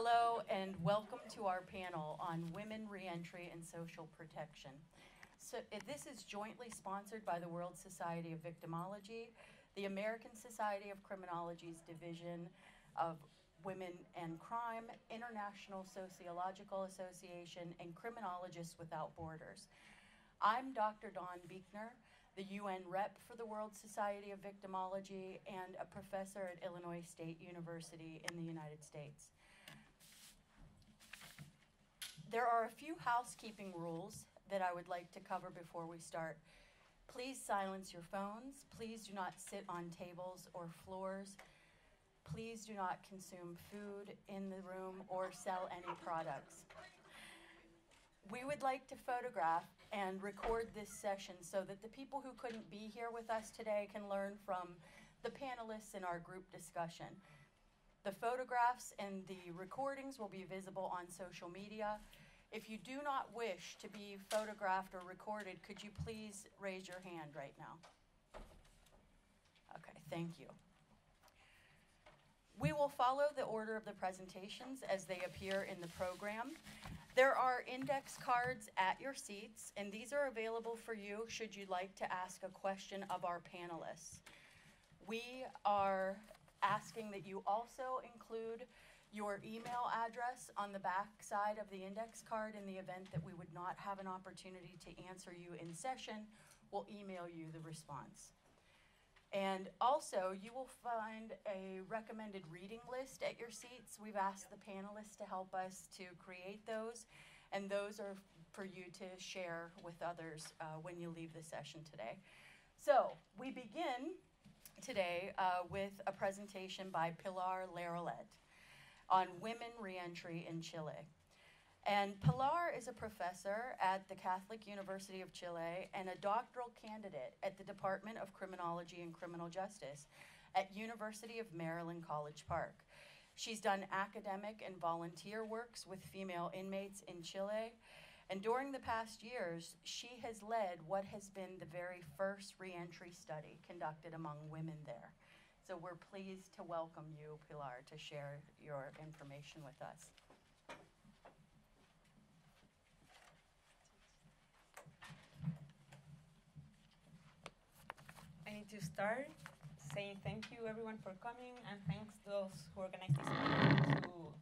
Hello and welcome to our panel on women, reentry, and social protection. So this is jointly sponsored by the World Society of Victimology, the American Society of Criminology's Division of Women and Crime, International Sociological Association, and Criminologists Without Borders. I'm Dr. Dawn Beichner, the UN rep for the World Society of Victimology and a professor at Illinois State University in the United States. There are a few housekeeping rules that I would like to cover before we start. Please silence your phones. Please do not sit on tables or floors. Please do not consume food in the room or sell any products. We would like to photograph and record this session so that the people who couldn't be here with us today can learn from the panelists in our group discussion. The photographs and the recordings will be visible on social media. If you do not wish to be photographed or recorded, could you please raise your hand right now? Okay, thank you. We will follow the order of the presentations as they appear in the program. There are index cards at your seats, and these are available for you should you like to ask a question of our panelists. We are asking that you also include your email address on the back side of the index card in the event that we would not have an opportunity to answer you in session. We'll email you the response. And also, you will find a recommended reading list at your seats. We've asked the panelists to help us to create those, and those are for you to share with others when you leave the session today. So, we begin today with a presentation by Pilar Larroulet on women reentry in Chile. And Pilar is a professor at the Catholic University of Chile and a doctoral candidate at the Department of Criminology and Criminal Justice at University of Maryland, College Park. She's done academic and volunteer works with female inmates in Chile, and during the past years, she has led what has been the very first reentry study conducted among women there. So we're pleased to welcome you, Pilar, to share your information with us. I need to start saying thank you everyone for coming, and thanks to those who organized this meeting to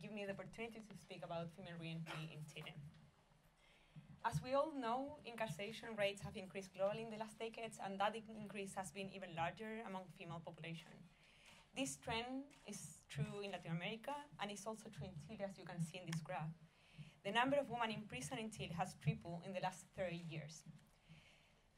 give me the opportunity to speak about female reentry in Chile. As we all know, incarceration rates have increased globally in the last decades, and that increase has been even larger among female population. This trend is true in Latin America, and it's also true in Chile, as you can see in this graph. The number of women in prison in Chile has tripled in the last 30 years.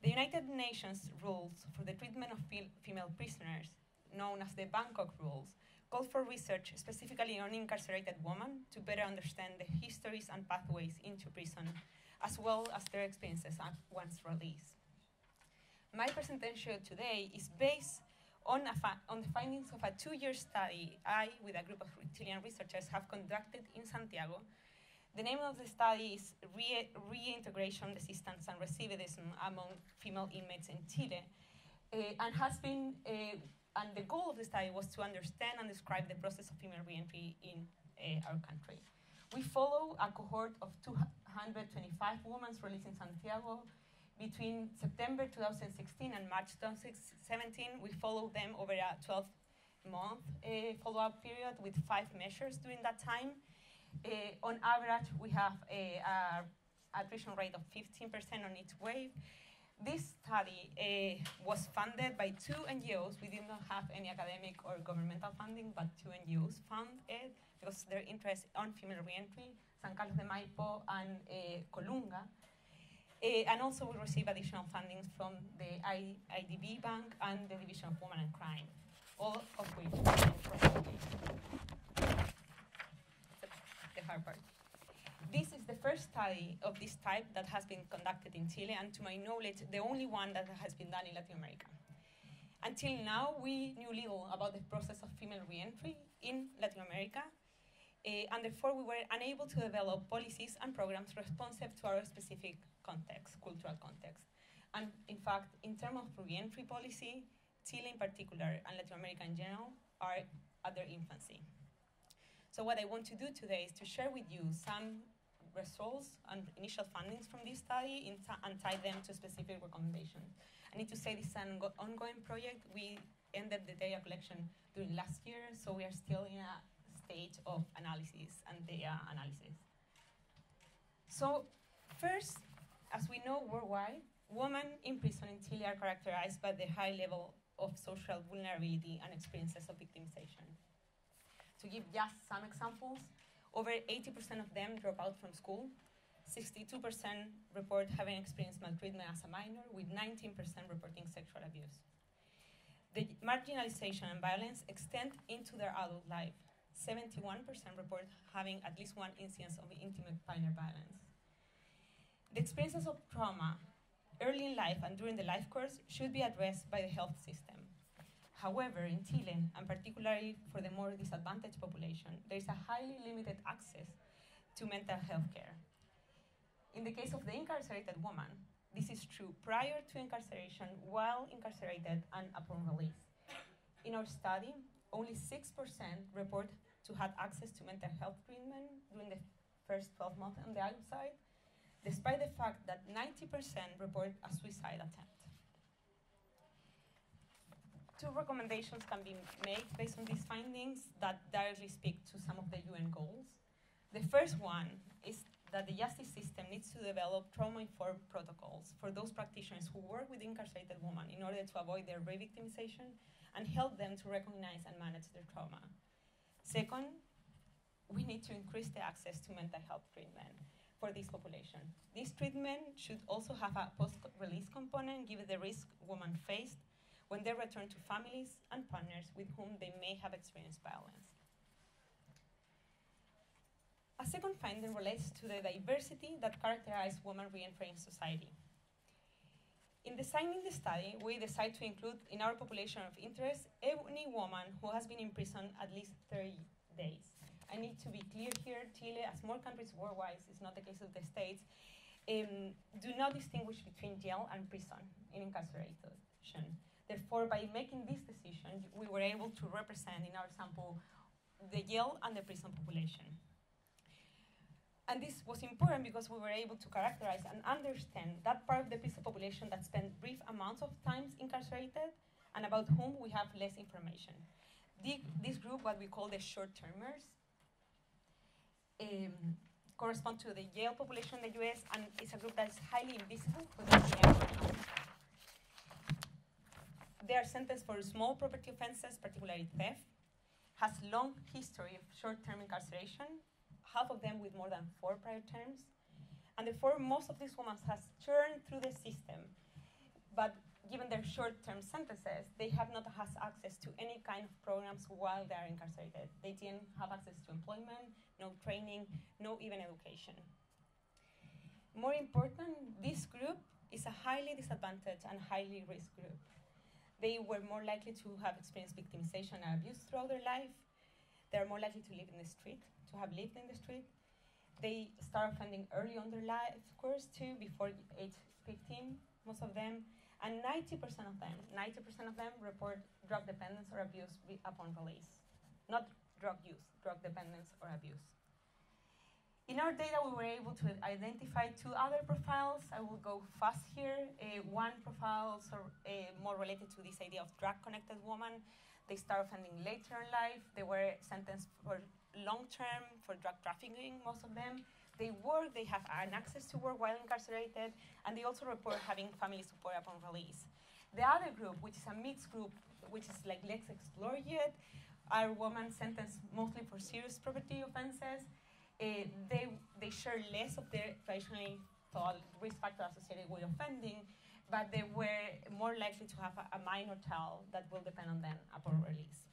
The United Nations rules for the treatment of female prisoners, known as the Bangkok Rules, call for research specifically on incarcerated women to better understand the histories and pathways into prison, as well as their experiences once released. My presentation today is based on the findings of a 2-year study I, with a group of Chilean researchers, have conducted in Santiago. The name of the study is Reintegration, Desistance, and Recidivism among female inmates in Chile, and the goal of the study was to understand and describe the process of female reentry in our country. We follow a cohort of 225 women released in Santiago between September 2016 and March 2017. We followed them over a 12-month follow-up period with 5 measures during that time. On average, we have an attrition rate of 15% on each wave. This study was funded by 2 NGOs. We did not have any academic or governmental funding, but 2 NGOs funded it because their interest on female reentry, San Carlos de Maipo and Colunga. And also we received additional funding from the IDB Bank and the Division of Women and Crime, all of which the hard part. This is the first study of this type that has been conducted in Chile, and to my knowledge, the only one that has been done in Latin America. Until now, we knew little about the process of female reentry in Latin America, and therefore we were unable to develop policies and programs responsive to our specific context, cultural context. And in fact, in terms of reentry policy, Chile in particular and Latin America in general are at their infancy. So what I want to do today is to share with you some results and initial findings from this study and tie them to specific recommendations. I need to say this is an ongoing project. We ended the data collection during last year, so we are still in a stage of analysis and data analysis. So first, as we know worldwide, women in prison in Chile are characterized by the high level of social vulnerability and experiences of victimization. To give just some examples, over 80% of them drop out from school, 62% report having experienced maltreatment as a minor, with 19% reporting sexual abuse. The marginalization and violence extend into their adult life. 71% report having at least one instance of intimate partner violence. The experiences of trauma early in life and during the life course should be addressed by the health system. However, in Chile, and particularly for the more disadvantaged population, there is a highly limited access to mental health care. In the case of the incarcerated woman, this is true prior to incarceration, while incarcerated, and upon release. In our study, only 6% report to have access to mental health treatment during the first 12 months on the outside, despite the fact that 90% report a suicide attempt. Two recommendations can be made based on these findings that directly speak to some of the UN goals. The first one is that the justice system needs to develop trauma-informed protocols for those practitioners who work with incarcerated women in order to avoid their re-victimization and help them to recognize and manage their trauma. Second, we need to increase the access to mental health treatment for this population. This treatment should also have a post-release component given the risk women faced when they return to families and partners with whom they may have experienced violence. A second finding relates to the diversity that characterizes women re-entering society. In designing the study, we decided to include in our population of interest any woman who has been in prison at least 30 days. I need to be clear here, Chile, as more countries worldwide, is not the case of the States, do not distinguish between jail and prison in incarceration. Therefore, by making this decision, we were able to represent in our sample the jail and the prison population. And this was important because we were able to characterize and understand that part of the prison population that spent brief amounts of time incarcerated and about whom we have less information. This group, what we call the short-termers, correspond to the jail population in the US, and it's a group that is highly invisible for the CSW. They are sentenced for small property offenses, particularly theft, has long history of short-term incarceration, half of them with more than 4 prior terms, and therefore most of these women has churned through the system, but given their short-term sentences, they have not had access to any kind of programs while they are incarcerated. They didn't have access to employment, no training, no even education. More important, this group is a highly disadvantaged and highly risk group. They were more likely to have experienced victimization and abuse throughout their life. They're more likely to live in the street, to have lived in the street. They start offending early on their life course too, before age 15, most of them. And 90% of them report drug dependence or abuse upon release. Not drug use, drug dependence or abuse. In our data, we were able to identify 2 other profiles. I will go fast here. One profile more related to this idea of drug-connected woman. They start offending later in life. They were sentenced for long-term for drug trafficking, most of them. They work, they have an access to work while incarcerated, and they also report having family support upon release. The other group, which is a mixed group, which is like less explored yet, are women sentenced mostly for serious property offenses. They share less of their traditionally thought risk factor associated with offending, but they were more likely to have a minor child that will depend on them upon release.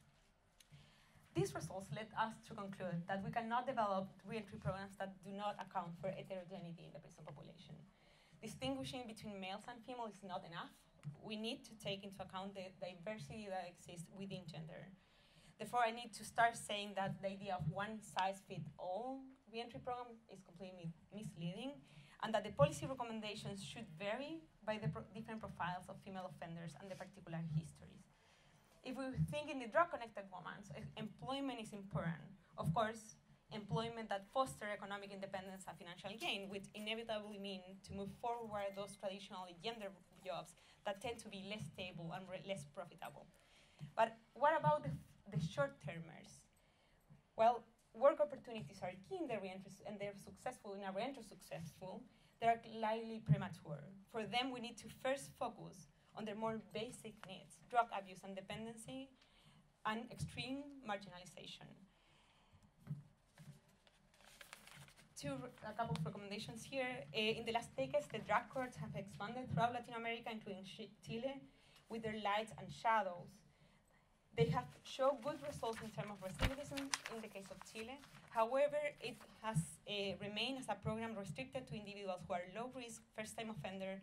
These results led us to conclude that we cannot develop re-entry programs that do not account for heterogeneity in the prison population. Distinguishing between males and females is not enough. We need to take into account the diversity that exists within gender. Therefore, I need to start saying that the idea of one-size-fits-all re-entry program is completely misleading, and that the policy recommendations should vary by the different profiles of female offenders and the particular histories. If we think in the drug-connected women, employment is important. Of course, employment that foster economic independence and financial gain, which inevitably mean to move forward those traditionally gender jobs that tend to be less stable and less profitable. But what about the short-termers? Well, work opportunities are key in the reentry, and they're successful in a reentry successful. They're likely premature. For them, we need to first focus on their more basic needs: drug abuse and dependency, and extreme marginalization. A couple of recommendations here. In the last decades, the drug courts have expanded throughout Latin America, including Chile, with their lights and shadows. They have shown good results in terms of recidivism in the case of Chile. However, it has remained as a program restricted to individuals who are low-risk, first-time offender,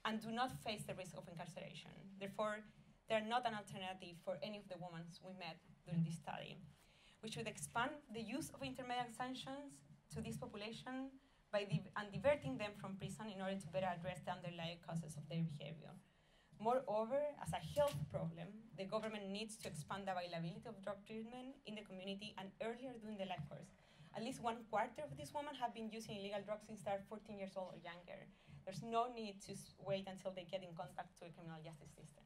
and do not face the risk of incarceration. Therefore, they are not an alternative for any of the women we met during this study. We should expand the use of intermediate sanctions to this population and diverting them from prison in order to better address the underlying causes of their behavior. Moreover, as a health problem, the government needs to expand the availability of drug treatment in the community and earlier during the life course. At least 1/4 of these women have been using illegal drugs since they're 14 years old or younger. There's no need to wait until they get in contact to the criminal justice system.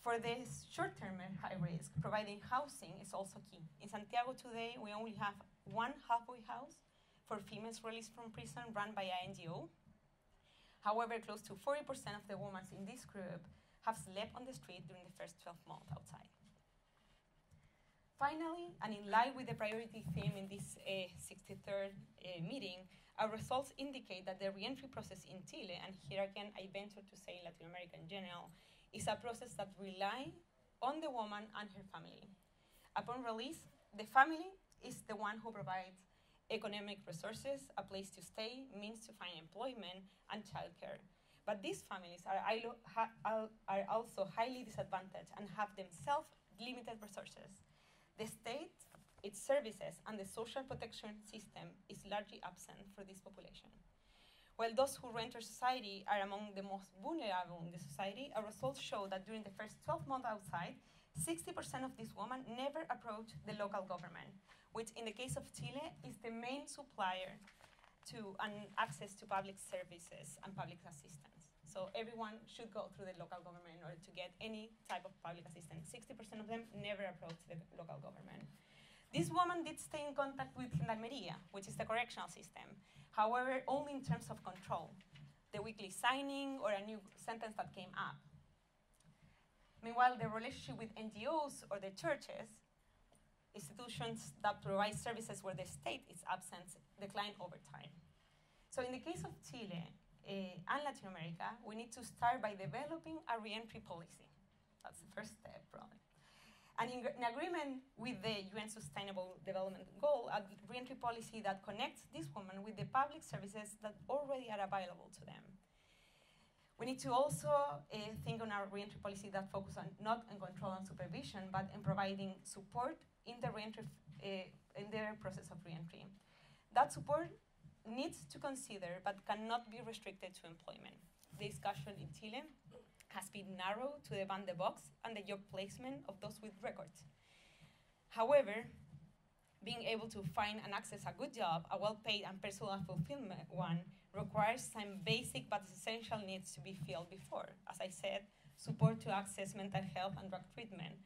For this short-term high risk, providing housing is also key. In Santiago today, we only have one halfway house for females released from prison run by an NGO. However, close to 40% of the women in this group have slept on the street during the first 12 months outside. Finally, and in line with the priority theme in this 63rd meeting, our results indicate that the reentry process in Chile, and here again I venture to say Latin America in general, is a process that relies on the woman and her family. Upon release, the family is the one who provides economic resources, a place to stay, means to find employment, and childcare. But these families are also highly disadvantaged and have themselves limited resources. The state, its services, and the social protection system is largely absent for this population. While those who re-enter society are among the most vulnerable in the society, our results show that during the first 12 months outside, 60% of these women never approach the local government, which in the case of Chile is the main supplier to access to public services and public assistance. So everyone should go through the local government in order to get any type of public assistance. 60% of them never approach the local government. This woman did stay in contact with Gendarmeria, which is the correctional system. However, only in terms of control, the weekly signing or a new sentence that came up. Meanwhile, the relationship with NGOs or the churches, institutions that provide services where the state is absent, decline over time. So in the case of Chile and Latin America, we need to start by developing a reentry policy. That's the first step, probably. And in agreement with the UN Sustainable Development Goal, a reentry policy that connects these women with the public services that already are available to them. We need to also think on our reentry policy that focuses on not on control and supervision, but in providing support in the reentry, in their process of reentry. That support needs to consider, but cannot be restricted to employment. The discussion in Chile has been narrowed to the box and the job placement of those with records. However, being able to find and access a good job, a well-paid and personal fulfillment one, requires some basic but essential needs to be filled before. As I said, support to access mental health and drug treatment,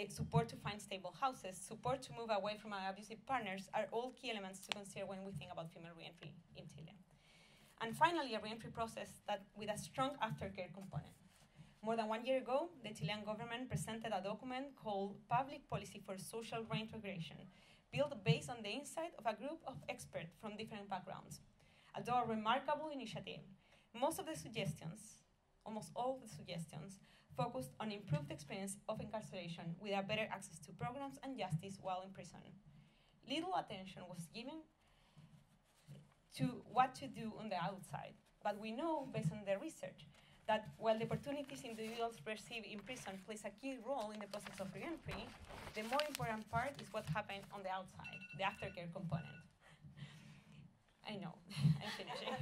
support to find stable houses, support to move away from abusive partners are all key elements to consider when we think about female reentry in Chile. And finally, a reentry process that with a strong aftercare component. More than 1 year ago, the Chilean government presented a document called Public Policy for Social Reintegration, built based on the insight of a group of experts from different backgrounds. Although a remarkable initiative, most of the suggestions, almost all of the suggestions, focused on improved experience of incarceration with a better access to programs and justice while in prison. Little attention was given to what to do on the outside, but we know, based on the research, that while the opportunities individuals receive in prison plays a key role in the process of reentry, the more important part is what happens on the outside, the aftercare component. I know, I'm finishing.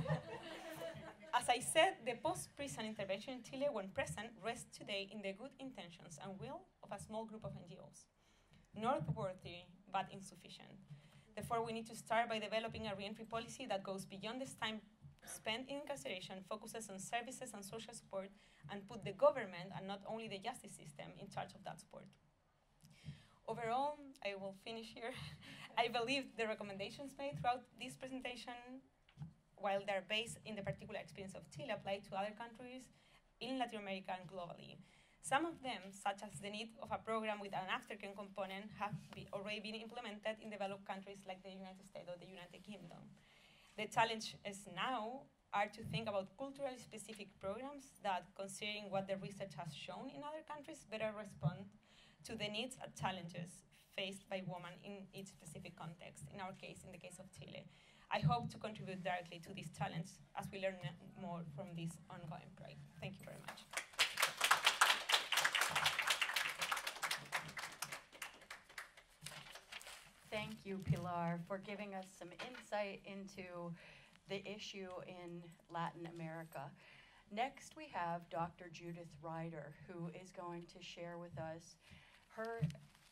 As I said, the post-prison intervention in Chile, when present, rests today in the good intentions and will of a small group of NGOs. noteworthy but insufficient. Therefore, we need to start by developing a reentry policy that goes beyond this time spent in incarceration, focuses on services and social support, and put the government, and not only the justice system, in charge of that support. Overall, I will finish here. I believe the recommendations made throughout this presentation, while they're based in the particular experience of Chile, apply to other countries in Latin America and globally. Some of them, such as the need of a program with an aftercare component, have already been implemented in developed countries like the United States or the United Kingdom. The challenge is now are to think about culturally specific programs that, considering what the research has shown in other countries, better respond to the needs and challenges faced by women in each specific context, in our case, in the case of Chile. I hope to contribute directly to this challenge as we learn more from this ongoing project. Thank you very much. Thank you, Pilar, for giving us some insight into the issue in Latin America. Next, we have Dr. Judith Ryder, who is going to share with us her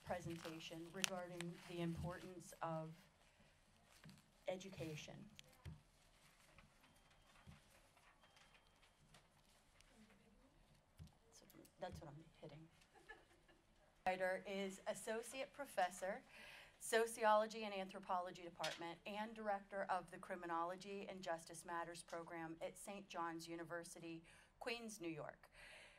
presentation regarding the importance of education. So that's what I'm hitting. Ryder is Associate Professor, Sociology and Anthropology Department, and Director of the Criminology and Justice Matters program at St. John's University, Queens, New York.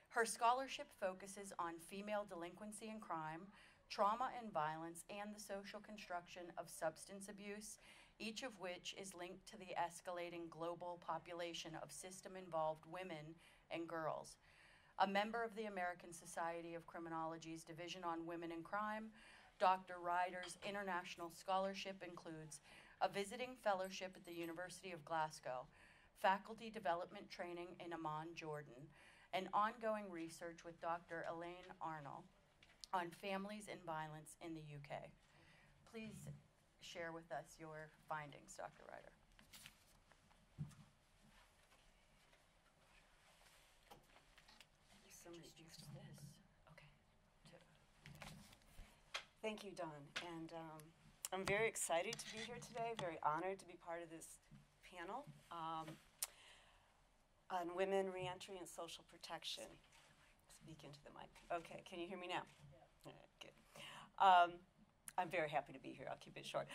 Her scholarship focuses on female delinquency and crime, trauma and violence, and the social construction of substance abuse, each of which is linked to the escalating global population of system-involved women and girls. A member of the American Society of Criminology's Division on Women and Crime, Dr. Ryder's international scholarship includes a visiting fellowship at the University of Glasgow, faculty development training in Amman, Jordan, and ongoing research with Dr. Elaine Arnold on families and violence in the UK. Please share with us your findings, Dr. Ryder. So much use to this. Okay. Thank you, Dawn. And I'm very excited to be here today, very honored to be part of this panel on women, reentry, and social protection. Speak into the mic. Okay, can you hear me now? Yeah. All right, good. I'm very happy to be here. I'll keep it short.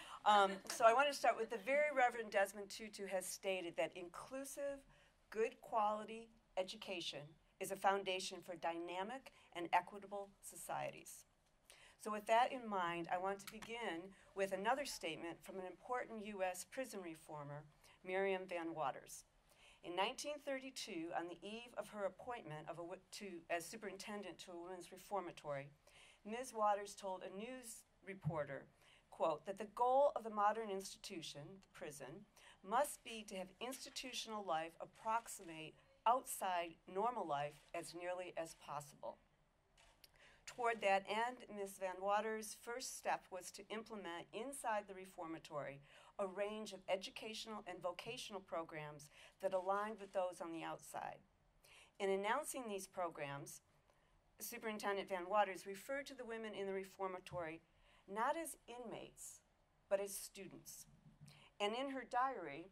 So I want to start with the very Reverend Desmond Tutu has stated that inclusive, good quality education is a foundation for dynamic and equitable societies. So with that in mind, I want to begin with another statement from an important U.S. prison reformer, Miriam Van Waters. In 1932, on the eve of her appointment as superintendent to a women's reformatory, Ms. Waters told a news reporter, quote, that the goal of the modern institution, the prison, must be to have institutional life approximate outside normal life as nearly as possible. Toward that end, Ms. Van Waters' first step was to implement inside the reformatory a range of educational and vocational programs that aligned with those on the outside. In announcing these programs, Superintendent Van Waters referred to the women in the reformatory not as inmates, but as students. And in her diary,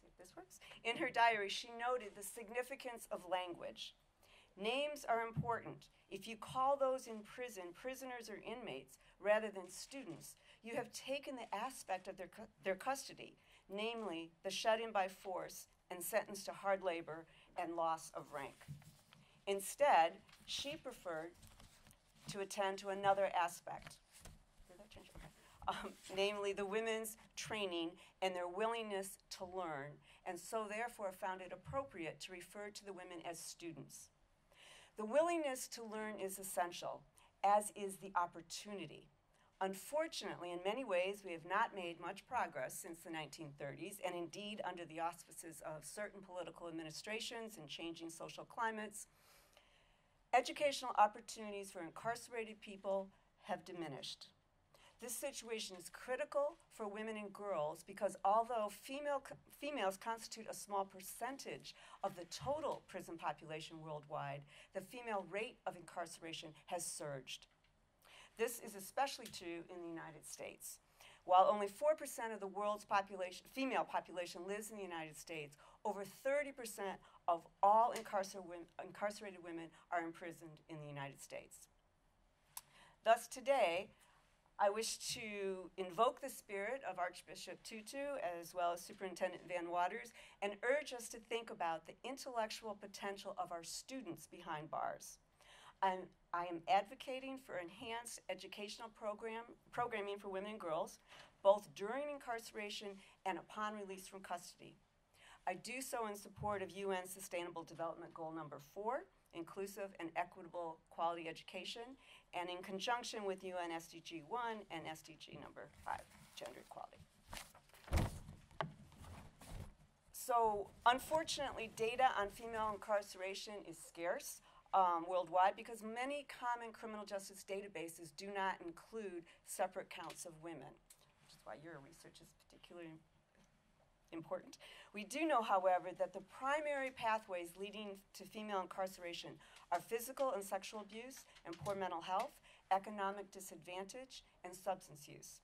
see if this works, in her diary, she noted the significance of language. Names are important. If you call those in prison prisoners or inmates rather than students, you have taken the aspect of their custody, namely the shut-in by force and sentenced to hard labor and loss of rank. Instead, she preferred to attend to another aspect. Did that change? Okay. Namely the women's training and their willingness to learn, and so therefore found it appropriate to refer to the women as students. The willingness to learn is essential, as is the opportunity. Unfortunately, in many ways, we have not made much progress since the 1930s, and indeed, under the auspices of certain political administrations and changing social climates, educational opportunities for incarcerated people have diminished. This situation is critical for women and girls because although females constitute a small percentage of the total prison population worldwide, the female rate of incarceration has surged. This is especially true in the United States. While only 4% of the world's population, female population lives in the United States, over 30% of all incarcerated women are imprisoned in the United States. Thus today, I wish to invoke the spirit of Archbishop Tutu as well as Superintendent Van Waters and urge us to think about the intellectual potential of our students behind bars. I am advocating for enhanced educational programming for women and girls, both during incarceration and upon release from custody. I do so in support of UN Sustainable Development Goal number 4, inclusive and equitable quality education, and in conjunction with UN SDG 1 and SDG number 5, gender equality. So unfortunately, data on female incarceration is scarce worldwide because many common criminal justice databases do not include separate counts of women, which is why your research is particularly important. We do know, however, that the primary pathways leading to female incarceration are physical and sexual abuse and poor mental health, economic disadvantage, and substance use.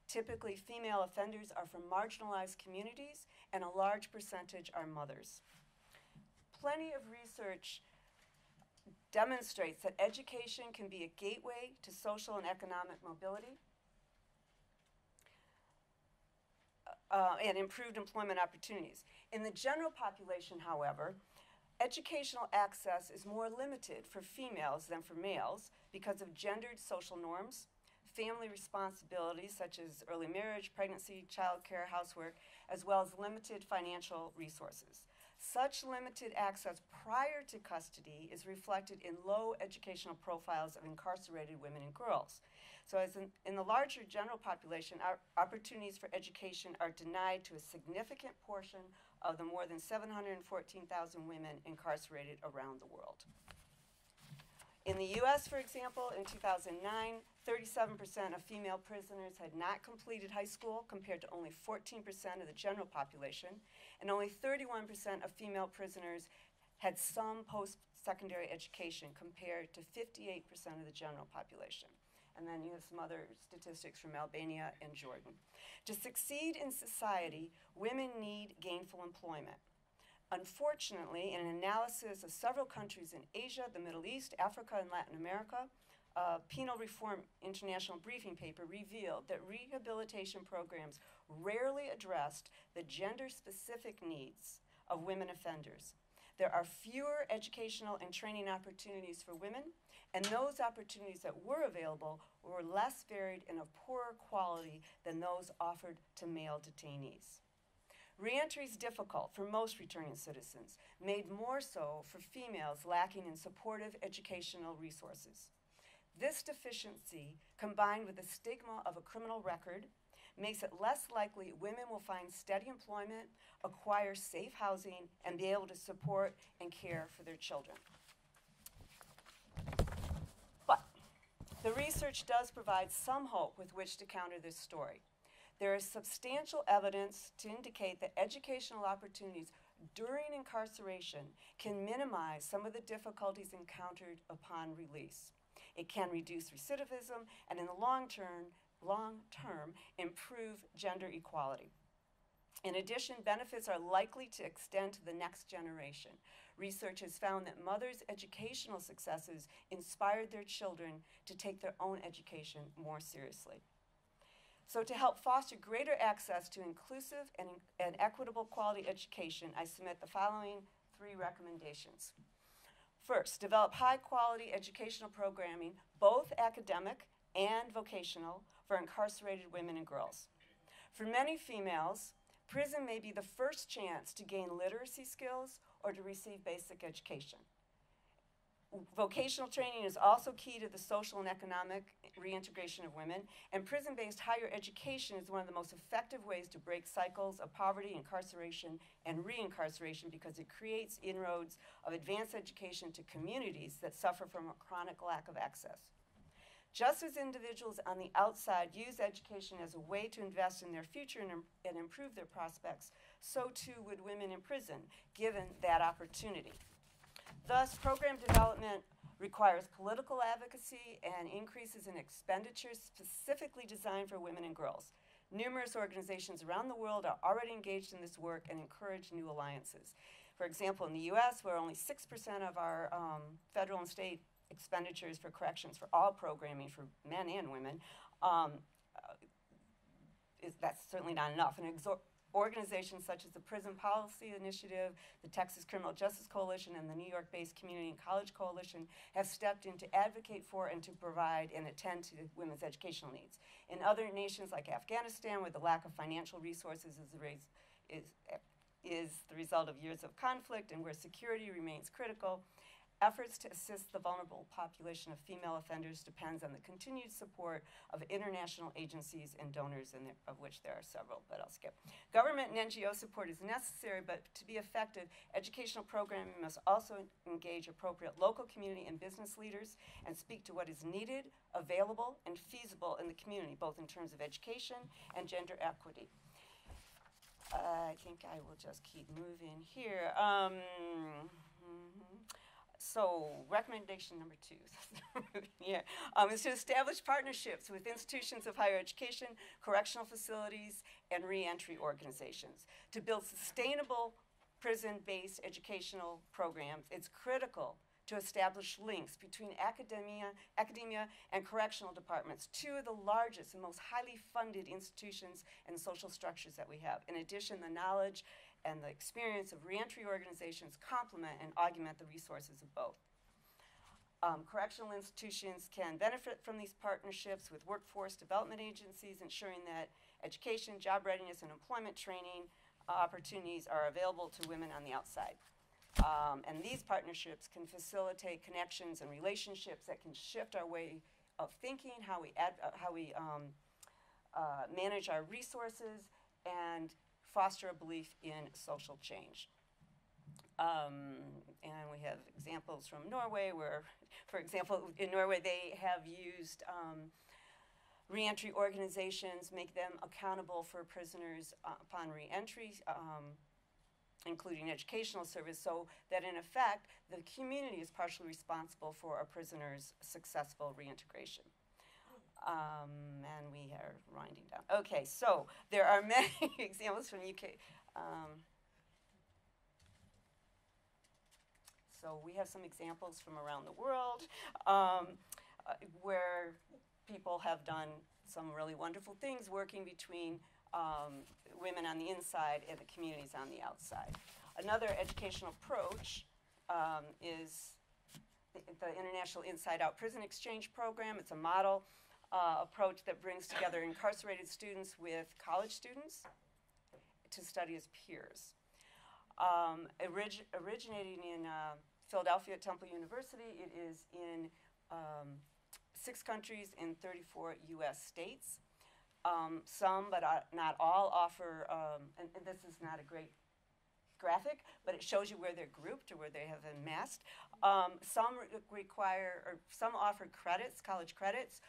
Typically, female offenders are from marginalized communities, and a large percentage are mothers. Plenty of research demonstrates that education can be a gateway to social and economic mobility and improved employment opportunities. In the general population, however, educational access is more limited for females than for males because of gendered social norms, family responsibilities such as early marriage, pregnancy, childcare, housework, as well as limited financial resources. Such limited access prior to custody is reflected in low educational profiles of incarcerated women and girls. So as in the larger general population, our opportunities for education are denied to a significant portion of the more than 714,000 women incarcerated around the world. In the US, for example, in 2009, 37% of female prisoners had not completed high school compared to only 14% of the general population, and only 31% of female prisoners had some post-secondary education compared to 58% of the general population. And then you have some other statistics from Albania and Jordan. To succeed in society, women need gainful employment. Unfortunately, in an analysis of several countries in Asia, the Middle East, Africa, and Latin America, a Penal Reform International briefing paper revealed that rehabilitation programs rarely addressed the gender-specific needs of women offenders. There are fewer educational and training opportunities for women, and those opportunities that were available were less varied and of poorer quality than those offered to male detainees. Reentry is difficult for most returning citizens, made more so for females lacking in supportive educational resources. This deficiency, combined with the stigma of a criminal record, makes it less likely women will find steady employment, acquire safe housing, and be able to support and care for their children. But the research does provide some hope with which to counter this story. There is substantial evidence to indicate that educational opportunities during incarceration can minimize some of the difficulties encountered upon release. It can reduce recidivism and in the long term, improve gender equality. In addition, benefits are likely to extend to the next generation. Research has found that mothers' educational successes inspired their children to take their own education more seriously. So to help foster greater access to inclusive and equitable quality education, I submit the following 3 recommendations. First, develop high-quality educational programming, both academic and vocational, for incarcerated women and girls. For many females, prison may be the first chance to gain literacy skills or to receive basic education. Vocational training is also key to the social and economic reintegration of women, and prison-based higher education is one of the most effective ways to break cycles of poverty, incarceration, and reincarceration because it creates inroads of advanced education to communities that suffer from a chronic lack of access. Just as individuals on the outside use education as a way to invest in their future and improve their prospects, so too would women in prison, given that opportunity. Thus, program development requires political advocacy and increases in expenditures specifically designed for women and girls. Numerous organizations around the world are already engaged in this work and encourage new alliances. For example, in the US, where only 6% of our federal and state expenditures for corrections for all programming for men and women, that's certainly not enough. And organizations such as the Prison Policy Initiative, the Texas Criminal Justice Coalition, and the New York-based Community and College Coalition have stepped in to advocate for and to provide and attend to women's educational needs. In other nations like Afghanistan, where the lack of financial resources is the result of years of conflict and where security remains critical, efforts to assist the vulnerable population of female offenders depends on the continued support of international agencies and donors, of which there are several, but I'll skip. Government and NGO support is necessary, but to be effective, educational programming must also engage appropriate local community and business leaders and speak to what is needed, available, and feasible in the community, both in terms of education and gender equity. I think I will just keep moving here. So recommendation number 2 is to establish partnerships with institutions of higher education, correctional facilities, and reentry organizations. To build sustainable prison-based educational programs, it's critical to establish links between academia and correctional departments, 2 of the largest and most highly funded institutions and social structures that we have. In addition, the knowledge and the experience of reentry organizations complement and augment the resources of both. Correctional institutions can benefit from these partnerships with workforce development agencies, ensuring that education, job readiness, and employment training opportunities are available to women on the outside. And these partnerships can facilitate connections and relationships that can shift our way of thinking, how we manage our resources, and foster a belief in social change. And we have examples from Norway where, for example, in Norway they have used reentry organizations, make them accountable for prisoners upon reentry, including educational service, so that in effect the community is partially responsible for a prisoner's successful reintegration. And we are winding down. Okay, so there are many examples from UK. So we have some examples from around the world where people have done some really wonderful things working between women on the inside and the communities on the outside. Another educational approach is the International Inside Out Prison Exchange Program. It's a model approach that brings together incarcerated students with college students to study as peers. Originating in Philadelphia at Temple University, it is in 6 countries in 34 US states. Some, but not all, offer, and this is not a great graphic, but it shows you where they're grouped or where they have amassed. Some require, or some offer credits, college credits.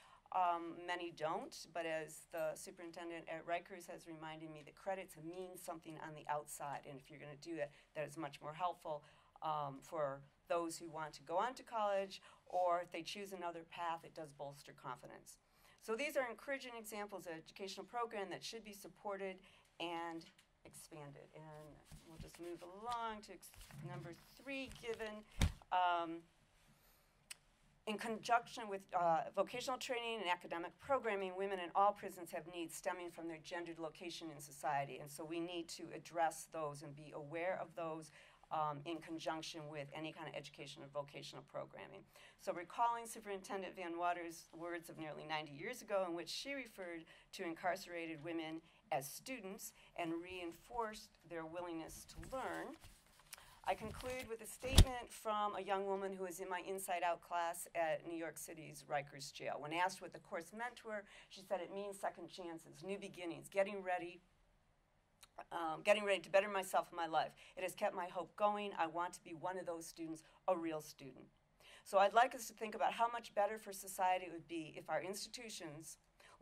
Many don't, but as the superintendent at Rikers has reminded me, that credits mean something on the outside, and if you're going to do that, that is much more helpful for those who want to go on to college, or if they choose another path, it does bolster confidence. So these are encouraging examples of educational program that should be supported and expanded. And we'll just move along to number 3, given. In conjunction with vocational training and academic programming, women in all prisons have needs stemming from their gendered location in society. And so we need to address those and be aware of those in conjunction with any kind of education or vocational programming. So recalling Superintendent Van Water's words of nearly 90 years ago, in which she referred to incarcerated women as students and reinforced their willingness to learn, I conclude with a statement from a young woman who was in my Inside Out class at New York City's Rikers Jail. When asked what the course meant to her, she said it means second chances, new beginnings, getting ready to better myself and my life. It has kept my hope going. I want to be one of those students, a real student. So I'd like us to think about how much better for society it would be if our institutions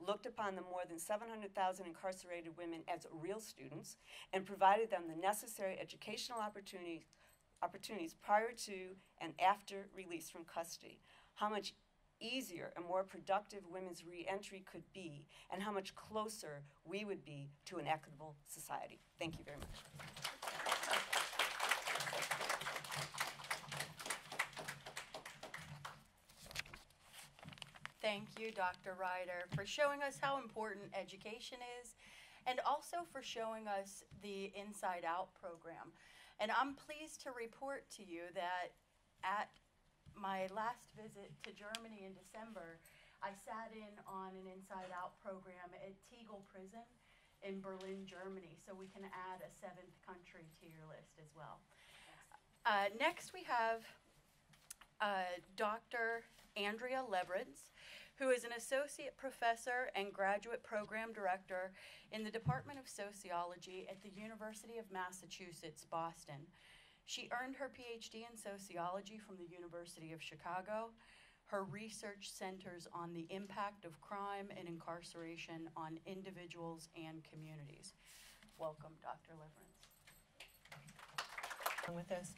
looked upon the more than 700,000 incarcerated women as real students and provided them the necessary educational opportunities opportunities prior to and after release from custody, how much easier and more productive women's reentry could be, and how much closer we would be to an equitable society. Thank you very much. Thank you, Dr. Ryder, for showing us how important education is, and also for showing us the Inside Out program. And I'm pleased to report to you that at my last visit to Germany in December, I sat in on an Inside Out program at Tegel Prison in Berlin, Germany, so we can add a 7th country to your list as well. Next we have Dr. Andrea Leverentz, who is an associate professor and graduate program director in the Department of Sociology at the University of Massachusetts, Boston. She earned her PhD in sociology from the University of Chicago. Her research centers on the impact of crime and incarceration on individuals and communities. Welcome, Dr. Leverentz. With this.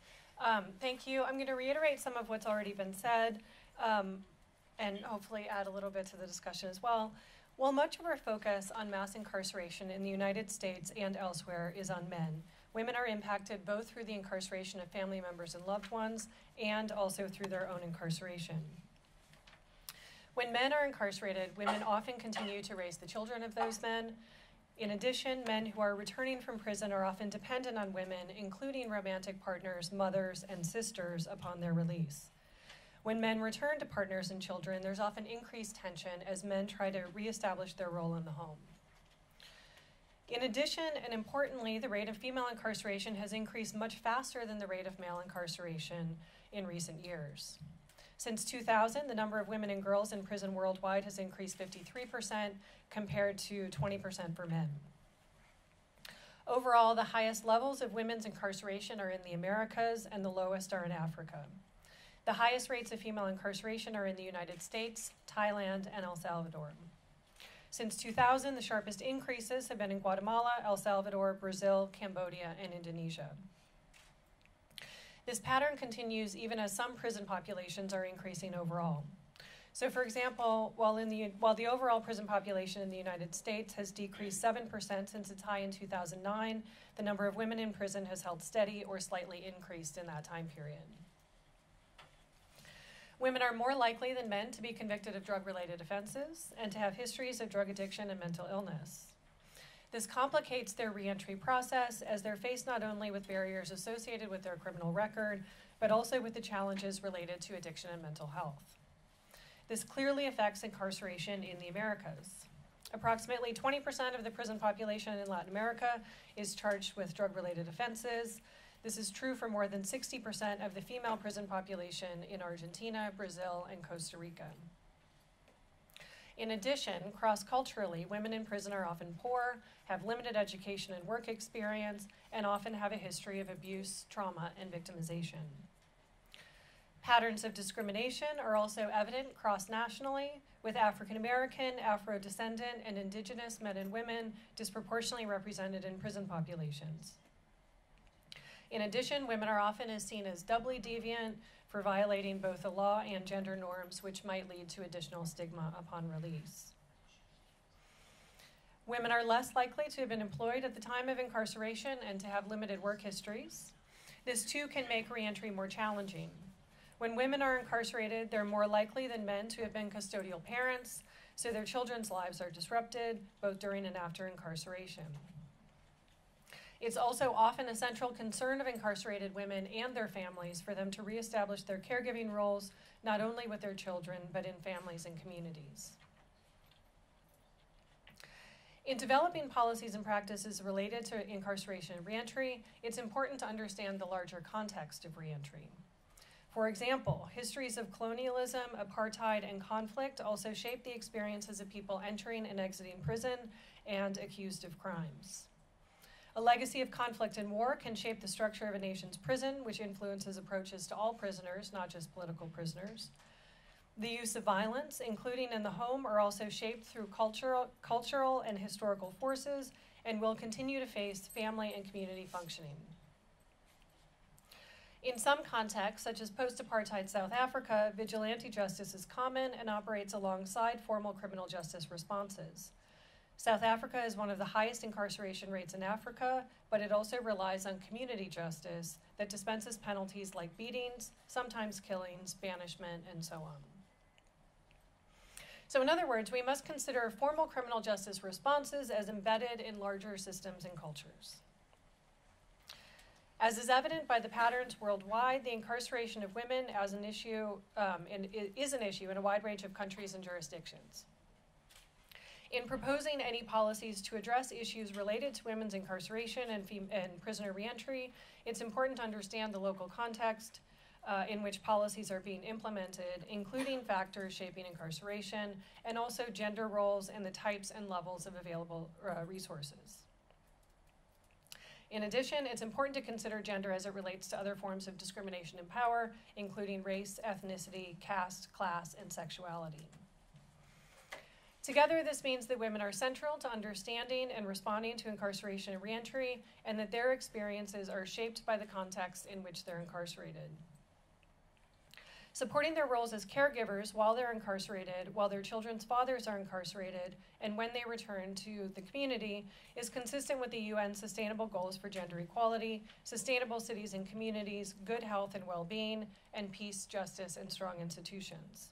Thank you. I'm going to reiterate some of what's already been said and hopefully add a little bit to the discussion as well. While much of our focus on mass incarceration in the United States and elsewhere is on men, women are impacted both through the incarceration of family members and loved ones and also through their own incarceration. When men are incarcerated, women often continue to raise the children of those men. In addition, men who are returning from prison are often dependent on women, including romantic partners, mothers, and sisters, upon their release. When men return to partners and children, there's often increased tension as men try to reestablish their role in the home. In addition, and importantly, the rate of female incarceration has increased much faster than the rate of male incarceration in recent years. Since 2000, the number of women and girls in prison worldwide has increased 53% compared to 20% for men. Overall, the highest levels of women's incarceration are in the Americas and the lowest are in Africa. The highest rates of female incarceration are in the United States, Thailand, and El Salvador. Since 2000, the sharpest increases have been in Guatemala, El Salvador, Brazil, Cambodia, and Indonesia. This pattern continues even as some prison populations are increasing overall. So for example, while the overall prison population in the United States has decreased 7% since its high in 2009, the number of women in prison has held steady or slightly increased in that time period. Women are more likely than men to be convicted of drug-related offenses and to have histories of drug addiction and mental illness. This complicates their reentry process as they're faced not only with barriers associated with their criminal record, but also with the challenges related to addiction and mental health. This clearly affects incarceration in the Americas. Approximately 20% of the prison population in Latin America is charged with drug-related offenses. This is true for more than 60% of the female prison population in Argentina, Brazil, and Costa Rica. In addition, cross-culturally, women in prison are often poor, have limited education and work experience, and often have a history of abuse, trauma, and victimization. Patterns of discrimination are also evident cross-nationally, with African American, Afro-descendant, and indigenous men and women disproportionately represented in prison populations. In addition, women are often seen as doubly deviant for violating both the law and gender norms, which might lead to additional stigma upon release. Women are less likely to have been employed at the time of incarceration and to have limited work histories. This too can make reentry more challenging. When women are incarcerated, they're more likely than men to have been custodial parents, so their children's lives are disrupted, both during and after incarceration. It's also often a central concern of incarcerated women and their families for them to reestablish their caregiving roles, not only with their children, but in families and communities. In developing policies and practices related to incarceration and reentry, it's important to understand the larger context of reentry. For example, histories of colonialism, apartheid, and conflict also shape the experiences of people entering and exiting prison and accused of crimes. A legacy of conflict and war can shape the structure of a nation's prison, which influences approaches to all prisoners, not just political prisoners. The use of violence, including in the home, are also shaped through cultural and historical forces and will continue to face family and community functioning. In some contexts, such as post-apartheid South Africa, vigilante justice is common and operates alongside formal criminal justice responses. South Africa is one of the highest incarceration rates in Africa, but it also relies on community justice that dispenses penalties like beatings, sometimes killings, banishment, and so on. So in other words, we must consider formal criminal justice responses as embedded in larger systems and cultures. As is evident by the patterns worldwide, the incarceration of women as an issue is an issue in a wide range of countries and jurisdictions. In proposing any policies to address issues related to women's incarceration and prisoner reentry, it's important to understand the local context in which policies are being implemented, including factors shaping incarceration, and also gender roles and the types and levels of available resources. In addition, it's important to consider gender as it relates to other forms of discrimination and power, including race, ethnicity, caste, class, and sexuality. Together, this means that women are central to understanding and responding to incarceration and reentry, and that their experiences are shaped by the context in which they're incarcerated. Supporting their roles as caregivers while they're incarcerated, while their children's fathers are incarcerated, and when they return to the community is consistent with the UN Sustainable Goals for Gender Equality, sustainable cities and communities, good health and well-being, and peace, justice, and strong institutions.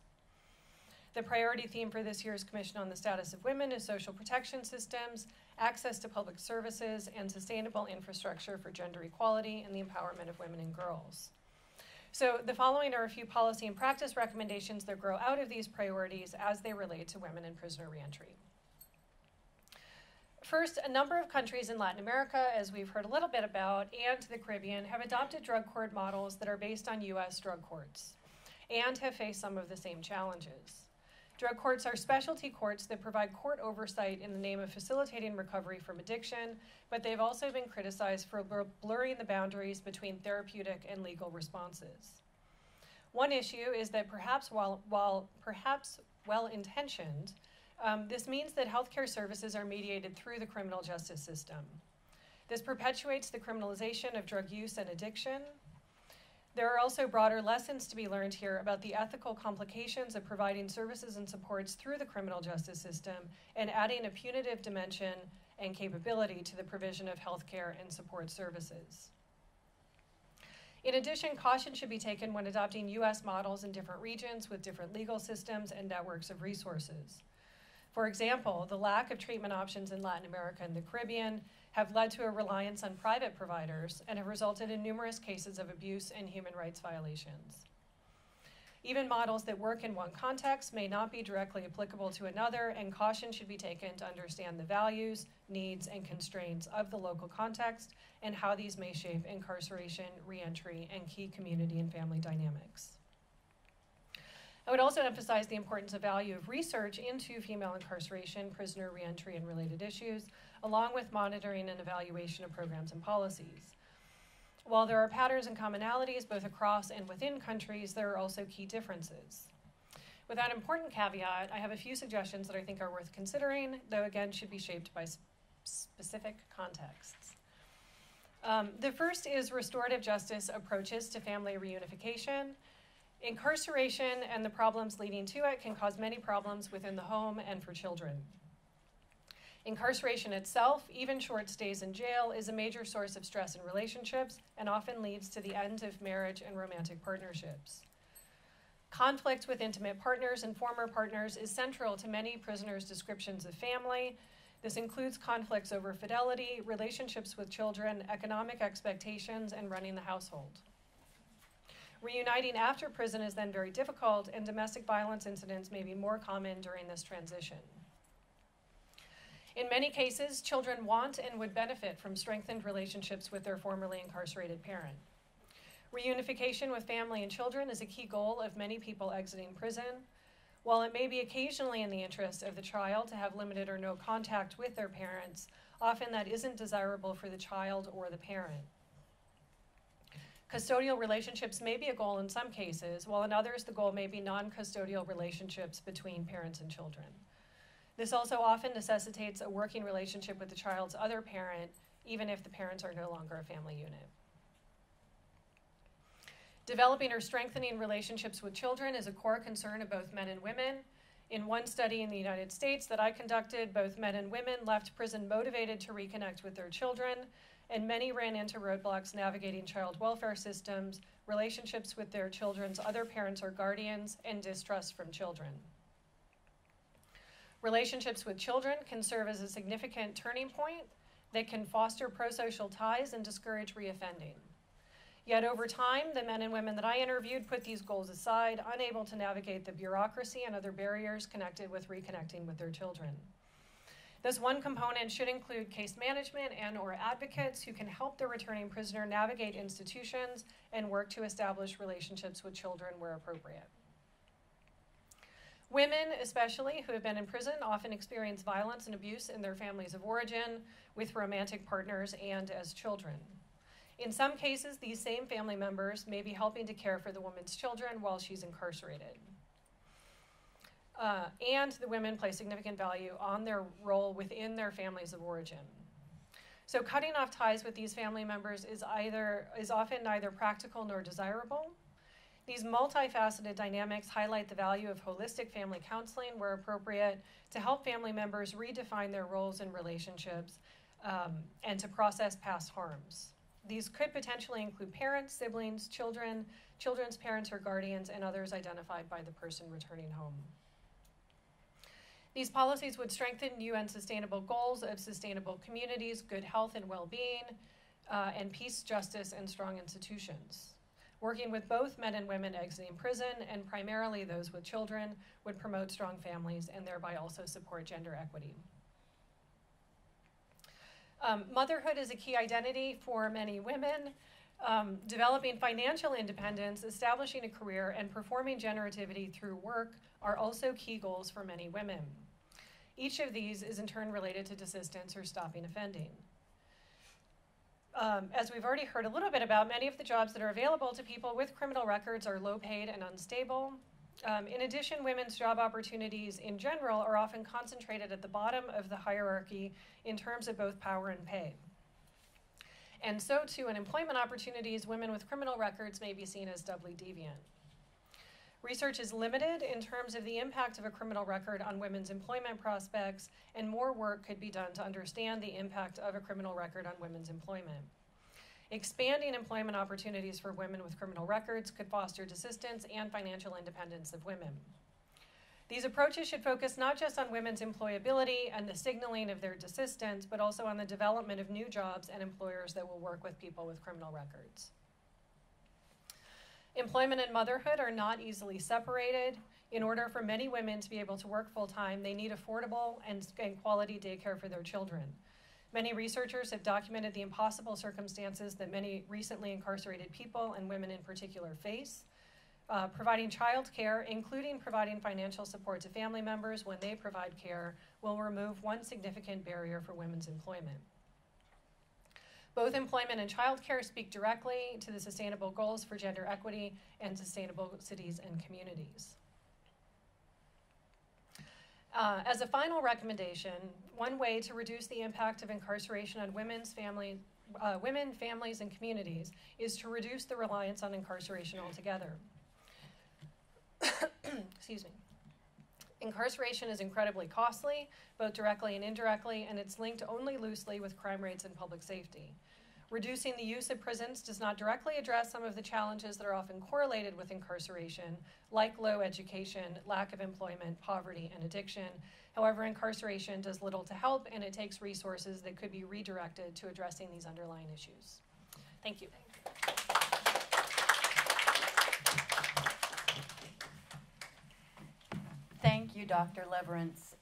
The priority theme for this year's Commission on the Status of Women is social protection systems, access to public services, and sustainable infrastructure for gender equality and the empowerment of women and girls. So the following are a few policy and practice recommendations that grow out of these priorities as they relate to women and prisoner reentry. First, a number of countries in Latin America, as we've heard a little bit about, and the Caribbean have adopted drug court models that are based on U.S. drug courts and have faced some of the same challenges. Drug courts are specialty courts that provide court oversight in the name of facilitating recovery from addiction, but they've also been criticized for blurring the boundaries between therapeutic and legal responses. One issue is that perhaps well-intentioned, this means that healthcare services are mediated through the criminal justice system. This perpetuates the criminalization of drug use and addiction. There are also broader lessons to be learned here about the ethical complications of providing services and supports through the criminal justice system and adding a punitive dimension and capability to the provision of healthcare and support services. In addition, caution should be taken when adopting U.S. models in different regions with different legal systems and networks of resources. For example, the lack of treatment options in Latin America and the Caribbean have led to a reliance on private providers and have resulted in numerous cases of abuse and human rights violations. Even models that work in one context may not be directly applicable to another, and caution should be taken to understand the values, needs, and constraints of the local context and how these may shape incarceration, reentry, and key community and family dynamics. I would also emphasize the importance of value of research into female incarceration, prisoner reentry, and related issues, along with monitoring and evaluation of programs and policies. While there are patterns and commonalities both across and within countries, there are also key differences. With that important caveat, I have a few suggestions that I think are worth considering, though again should be shaped by specific contexts. The first is restorative justice approaches to family reunification. Incarceration and the problems leading to it can cause many problems within the home and for children. Incarceration itself, even short stays in jail, is a major source of stress in relationships and often leads to the end of marriage and romantic partnerships. Conflict with intimate partners and former partners is central to many prisoners' descriptions of family. This includes conflicts over fidelity, relationships with children, economic expectations, and running the household. Reuniting after prison is then very difficult, and domestic violence incidents may be more common during this transition. In many cases, children want and would benefit from strengthened relationships with their formerly incarcerated parent. Reunification with family and children is a key goal of many people exiting prison. While it may be occasionally in the interest of the child to have limited or no contact with their parents, often that isn't desirable for the child or the parent. Custodial relationships may be a goal in some cases, while in others the goal may be non-custodial relationships between parents and children. This also often necessitates a working relationship with the child's other parent, even if the parents are no longer a family unit. Developing or strengthening relationships with children is a core concern of both men and women. In one study in the United States that I conducted, both men and women left prison motivated to reconnect with their children, and many ran into roadblocks navigating child welfare systems, relationships with their children's other parents or guardians, and distrust from children. Relationships with children can serve as a significant turning point that can foster pro-social ties and discourage reoffending. Yet over time, the men and women that I interviewed put these goals aside, unable to navigate the bureaucracy and other barriers connected with reconnecting with their children. This one component should include case management and/or advocates who can help the returning prisoner navigate institutions and work to establish relationships with children where appropriate. Women, especially, who have been in prison often experience violence and abuse in their families of origin, with romantic partners, and as children. In some cases, these same family members may be helping to care for the woman's children while she's incarcerated. And the women place significant value on their role within their families of origin. So cutting off ties with these family members is often neither practical nor desirable. These multifaceted dynamics highlight the value of holistic family counseling where appropriate to help family members redefine their roles in relationships and to process past harms. These could potentially include parents, siblings, children, children's parents or guardians, and others identified by the person returning home. These policies would strengthen UN sustainable goals of sustainable communities, good health and well-being, and peace, justice, and strong institutions. Working with both men and women exiting prison, and primarily those with children, would promote strong families and thereby also support gender equity. Motherhood is a key identity for many women. Developing financial independence, establishing a career, and performing generativity through work are also key goals for many women. Each of these is in turn related to desistance or stopping offending. As we've already heard a little bit about, many of the jobs that are available to people with criminal records are low paid and unstable. In addition, women's job opportunities in general are often concentrated at the bottom of the hierarchy in terms of both power and pay. And so too, in employment opportunities, women with criminal records may be seen as doubly deviant. Research is limited in terms of the impact of a criminal record on women's employment prospects, and more work could be done to understand the impact of a criminal record on women's employment. Expanding employment opportunities for women with criminal records could foster desistance and financial independence of women. These approaches should focus not just on women's employability and the signaling of their desistance, but also on the development of new jobs and employers that will work with people with criminal records. Employment and motherhood are not easily separated. In order for many women to be able to work full-time, they need affordable and quality daycare for their children. Many researchers have documented the impossible circumstances that many recently incarcerated people, and women in particular, face. Providing child care, including providing financial support to family members when they provide care, will remove one significant barrier for women's employment. Both employment and child care speak directly to the sustainable goals for gender equity and sustainable cities and communities. As a final recommendation, one way to reduce the impact of incarceration on women, families, and communities is to reduce the reliance on incarceration altogether. Excuse me. Incarceration is incredibly costly, both directly and indirectly, and it's linked only loosely with crime rates and public safety. Reducing the use of prisons does not directly address some of the challenges that are often correlated with incarceration, like low education, lack of employment, poverty, and addiction. However, incarceration does little to help, and it takes resources that could be redirected to addressing these underlying issues. Thank you. Thank you, Dr. Leverentz.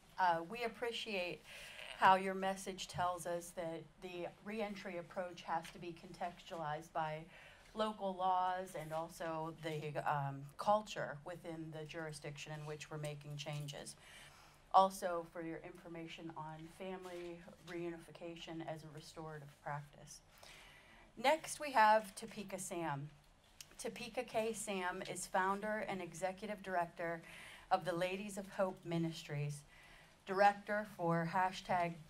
We appreciate how your message tells us that the reentry approach has to be contextualized by local laws and also the culture within the jurisdiction in which we're making changes. Also, for your information on family reunification as a restorative practice. Next, we have Topeka Sam. Topeka Sam is founder and executive director of the Ladies of Hope Ministries, director for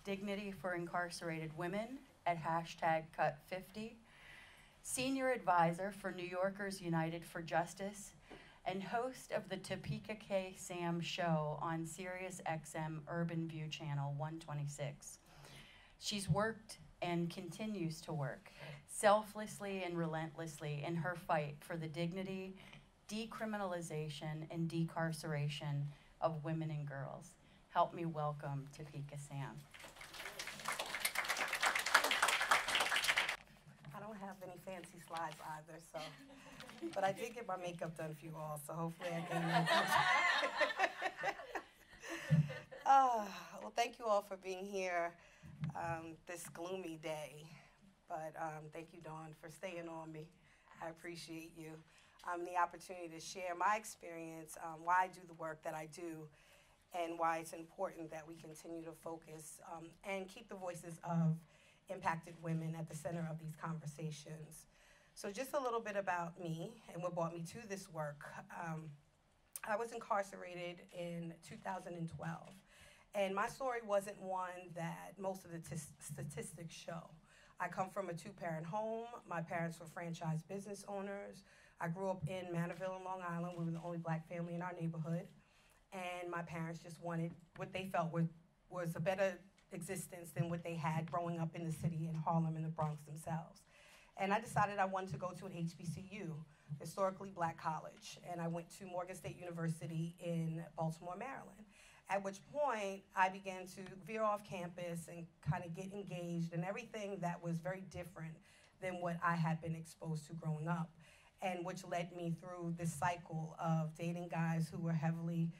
#Dignity for Incarcerated Women at #Cut50, Senior Advisor for New Yorkers United for Justice, and host of the Topeka Sam show on Sirius XM Urban View Channel 126. She's worked and continues to work selflessly and relentlessly in her fight for the dignity, decriminalization, and decarceration of women and girls. Help me welcome Topeka Sam. I don't have any fancy slides either, so, but I did get my makeup done for you all, so hopefully I can. Well, thank you all for being here this gloomy day, but thank you, Dawn, for staying on me. I appreciate you. The opportunity to share my experience, why I do the work that I do, and why it's important that we continue to focus and keep the voices of impacted women at the center of these conversations. So just a little bit about me and what brought me to this work. I was incarcerated in 2012, and my story wasn't one that most of the statistics show. I come from a two-parent home. My parents were franchise business owners. I grew up in Manorville in Long Island. We were the only black family in our neighborhood. And my parents just wanted what they felt was a better existence than what they had growing up in the city in Harlem and the Bronx themselves. And I decided I wanted to go to an HBCU, historically black college. And I went to Morgan State University in Baltimore, Maryland. At which point, I began to veer off campus and kind of get engaged in everything that was very different than what I had been exposed to growing up, and which led me through this cycle of dating guys who were heavily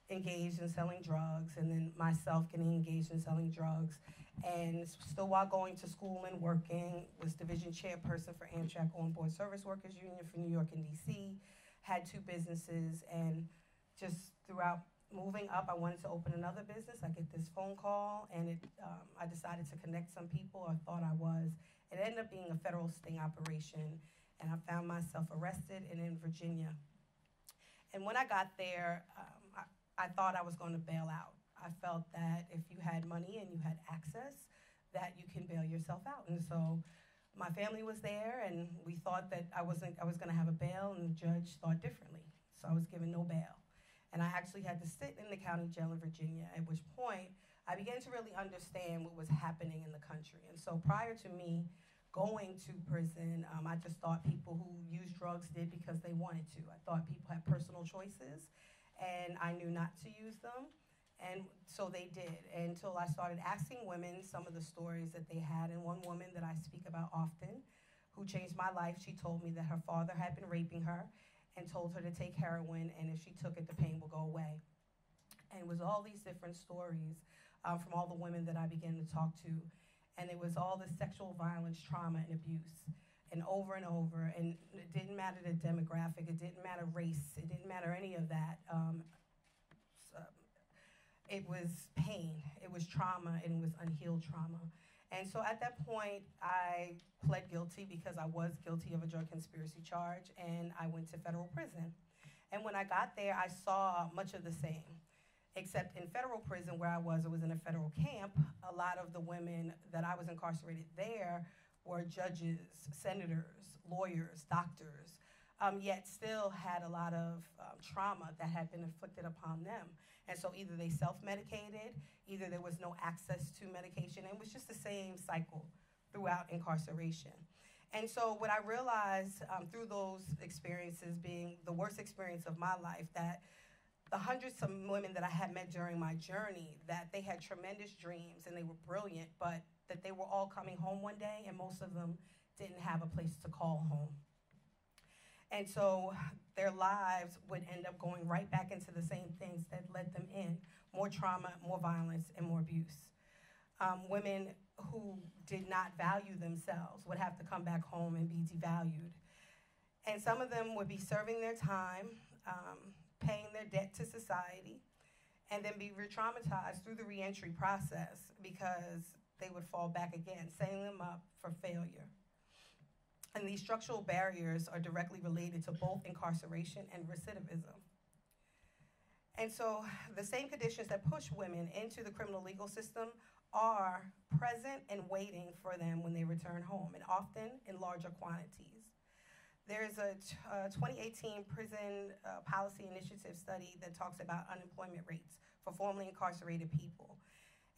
engaged in selling drugs, and then myself getting engaged in selling drugs, and still while going to school and working, was division chairperson for Amtrak On-Board Service Workers Union for New York and DC, had 2 businesses, and just throughout moving up, I wanted to open another business. I get this phone call, and I decided to connect some people, or thought I was. It ended up being a federal sting operation, and I found myself arrested and in Virginia. And when I got there, I thought I was going to bail out. I felt that if you had money and you had access, that you can bail yourself out. And so my family was there, and we thought that I was going to have a bail, and the judge thought differently. So I was given no bail. And I actually had to sit in the county jail in Virginia, at which point I began to really understand what was happening in the country. And so prior to me going to prison, I just thought people who used drugs did because they wanted to. I thought people had personal choices, and I knew not to use them, and so they did, until I started asking women some of the stories that they had. And one woman that I speak about often, who changed my life, she told me that her father had been raping her and told her to take heroin, and if she took it, the pain would go away. And it was all these different stories from all the women that I began to talk to, and it was all the sexual violence, trauma, and abuse. And over, and it didn't matter the demographic, it didn't matter race, it didn't matter any of that. It was pain, it was trauma, and it was unhealed trauma. And so at that point, I pled guilty because I was guilty of a drug conspiracy charge, and I went to federal prison. And when I got there, I saw much of the same, except in federal prison where I was in a federal camp. A lot of the women that I was incarcerated there were judges, senators, lawyers, doctors, yet still had a lot of trauma that had been inflicted upon them. And so either they self-medicated, either there was no access to medication, and it was just the same cycle throughout incarceration. And so what I realized through those experiences, being the worst experience of my life, that the hundreds of women that I had met during my journey, that they had tremendous dreams and they were brilliant, but that they were all coming home one day, and most of them didn't have a place to call home. And so their lives would end up going right back into the same things that led them in: more trauma, more violence, and more abuse. Women who did not value themselves would have to come back home and be devalued. And some of them would be serving their time, paying their debt to society, and then be re-traumatized through the reentry process because they would fall back again, setting them up for failure. And these structural barriers are directly related to both incarceration and recidivism. And so the same conditions that push women into the criminal legal system are present and waiting for them when they return home, and often in larger quantities. There's a 2018 prison policy initiative study that talks about unemployment rates for formerly incarcerated people.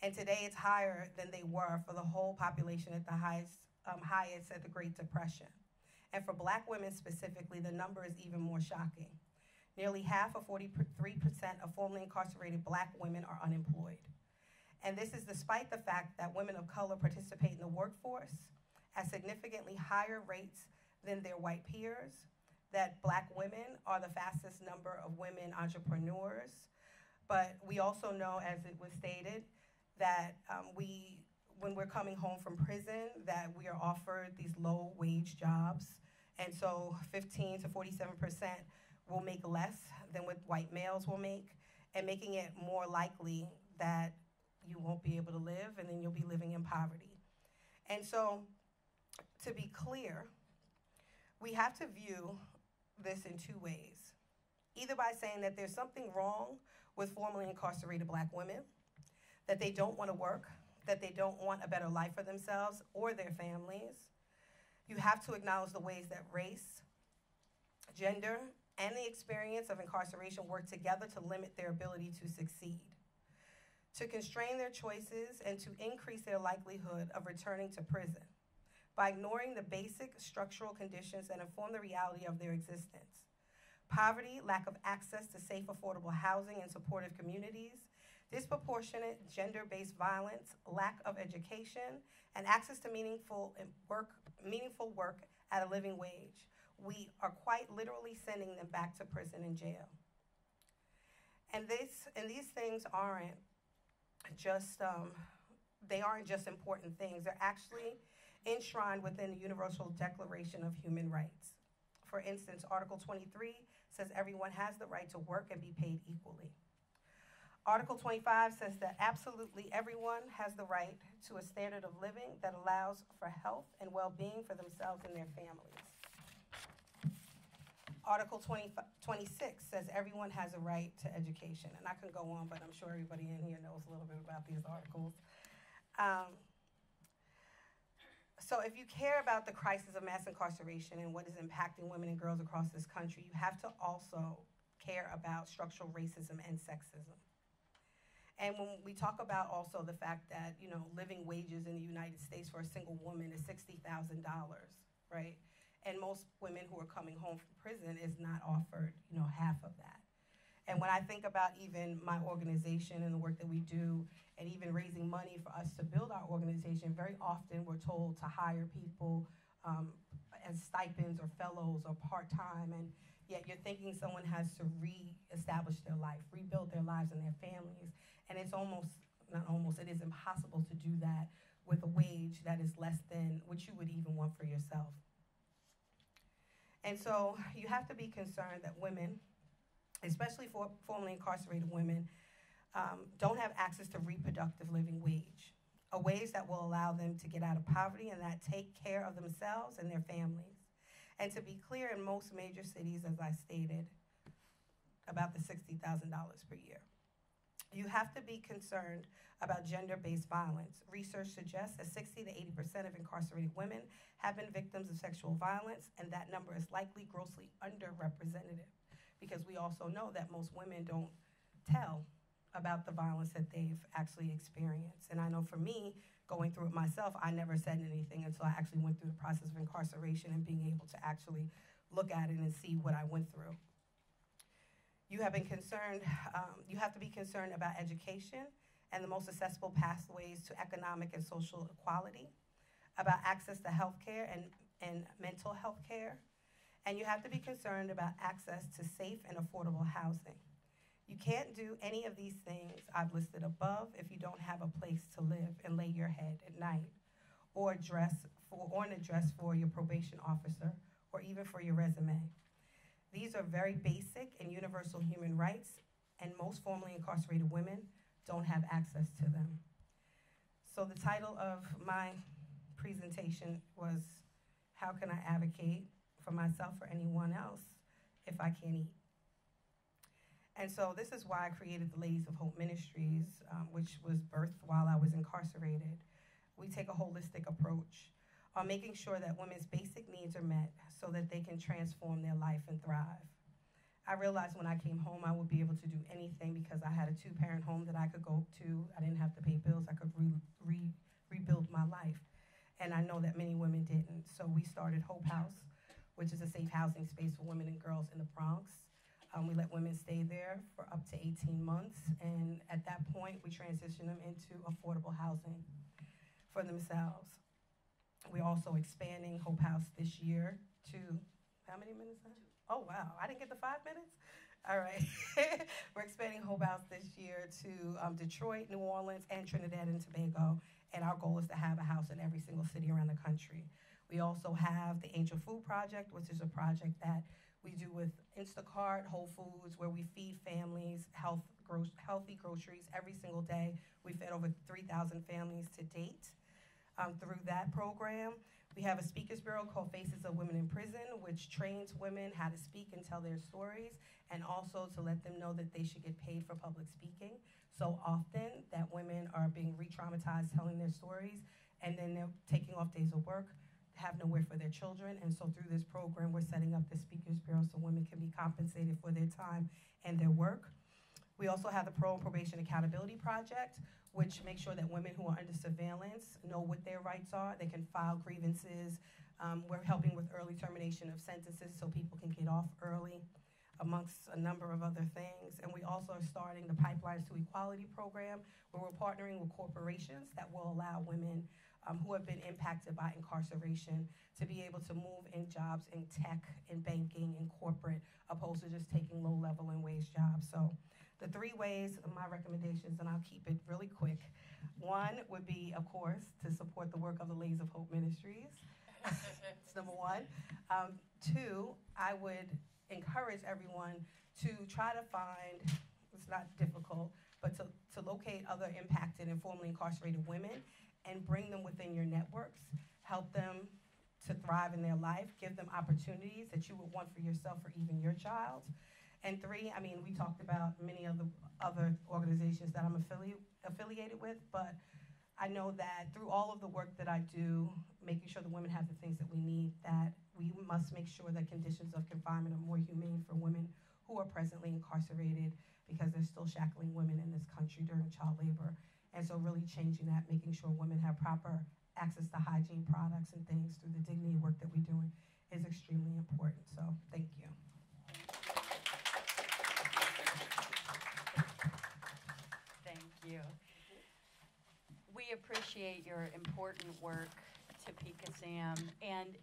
And today it's higher than they were for the whole population at the highest at the Great Depression. And for Black women specifically, the number is even more shocking. Nearly half of 43% of formerly incarcerated Black women are unemployed. And this is despite the fact that women of color participate in the workforce at significantly higher rates than their white peers, that Black women are the fastest number of women entrepreneurs. But we also know, as it was stated, that when we're coming home from prison, that we are offered these low-wage jobs. And so 15 to 47% will make less than what white males will make, and making it more likely that you won't be able to live, and then you'll be living in poverty. And so, to be clear, we have to view this in two ways. Either by saying that there's something wrong with formerly incarcerated Black women, that they don't want to work, that they don't want a better life for themselves or their families. You have to acknowledge the ways that race, gender, and the experience of incarceration work together to limit their ability to succeed, to constrain their choices, and to increase their likelihood of returning to prison by ignoring the basic structural conditions that inform the reality of their existence. Poverty, lack of access to safe, affordable housing and supportive communities, disproportionate gender-based violence, lack of education, and access to meaningful work at a living wage. We are quite literally sending them back to prison and jail. And these things aren't just, they aren't just important things. They're actually enshrined within the Universal Declaration of Human Rights. For instance, Article 23 says everyone has the right to work and be paid equally. Article 25 says that absolutely everyone has the right to a standard of living that allows for health and well-being for themselves and their families. Article 26 says everyone has a right to education. And I can go on, but I'm sure everybody in here knows a little bit about these articles. So if you care about the crisis of mass incarceration and what is impacting women and girls across this country, you have to also care about structural racism and sexism. And when we talk about also the fact that, you know, living wages in the United States for a single woman is $60,000, right? And most women who are coming home from prison is not offered, you know, half of that. And when I think about even my organization and the work that we do, and even raising money for us to build our organization, very often we're told to hire people as stipends or fellows or part-time, and yet you're thinking someone has to re-establish their life, rebuild their lives and their families. And it's it is impossible to do that with a wage that is less than what you would even want for yourself. And so you have to be concerned that women, especially for formerly incarcerated women, don't have access to reproductive living wage, a wage that will allow them to get out of poverty and that take care of themselves and their families. And to be clear, in most major cities, as I stated, about the $60,000 per year. You have to be concerned about gender-based violence. Research suggests that 60 to 80% of incarcerated women have been victims of sexual violence, and that number is likely grossly underrepresented, because we also know that most women don't tell about the violence that they've actually experienced. And I know for me, going through it myself, I never said anything until I actually went through the process of incarceration and being able to actually look at it and see what I went through. You have to be concerned about education and the most accessible pathways to economic and social equality, about access to health care and mental health care, and you have to be concerned about access to safe and affordable housing. You can't do any of these things I've listed above if you don't have a place to live and lay your head at night, or an address for your probation officer, or even for your resume. These are very basic and universal human rights, and most formerly incarcerated women don't have access to them. So the title of my presentation was, How Can I Advocate for Myself or Anyone Else If I Can't Eat? And so this is why I created the Ladies of Hope Ministries, which was birthed while I was incarcerated. We take a holistic approach on making sure that women's basic needs are met so that they can transform their life and thrive. I realized when I came home I would be able to do anything because I had a two-parent home that I could go to. I didn't have to pay bills. I could rebuild my life. And I know that many women didn't. So we started Hope House, which is a safe housing space for women and girls in the Bronx. We let women stay there for up to 18 months. And at that point, we transitioned them into affordable housing for themselves. We're also expanding Hope House this year to, how many minutes now? Oh, wow, I didn't get the 5 minutes? All right. We're expanding Hope House this year to Detroit, New Orleans, and Trinidad and Tobago. And our goal is to have a house in every single city around the country. We also have the Angel Food Project, which is a project that we do with Instacart, Whole Foods, where we feed families healthy groceries every single day. We fed over 3,000 families to date through that program. We have a speakers bureau called Faces of Women in Prison, which trains women how to speak and tell their stories, and also to let them know that they should get paid for public speaking. So often that women are being re-traumatized telling their stories, and then they're taking off days of work, have nowhere for their children, and so through this program, we're setting up the Speakers Bureau so women can be compensated for their time and their work. We also have the Parole and Probation Accountability Project, which makes sure that women who are under surveillance know what their rights are. They can file grievances. We're helping with early termination of sentences so people can get off early, amongst a number of other things. And we also are starting the Pipelines to Equality program, where we're partnering with corporations that will allow women who have been impacted by incarceration to be able to move in jobs in tech, in banking, in corporate, opposed to just taking low-level and wage jobs. So the 3 ways of my recommendations, and I'll keep it really quick. 1 would be, of course, to support the work of the Ladies of Hope Ministries. That's number 1. 2, I would encourage everyone to try to find, it's not difficult, but to locate other impacted and formerly incarcerated women and bring them within your networks, help them to thrive in their life, give them opportunities that you would want for yourself or even your child. And 3, I mean, we talked about many of the other organizations that I'm affiliated with, but I know that through all of the work that I do, making sure the women have the things that we need, that we must make sure that conditions of confinement are more humane for women who are presently incarcerated, because they're still shackling women in this country during child labor. And so really changing that, making sure women have proper access to hygiene products and things through the dignity work that we're doing is extremely important. So thank you. Thank you. We appreciate your important work, Topeka Sam, and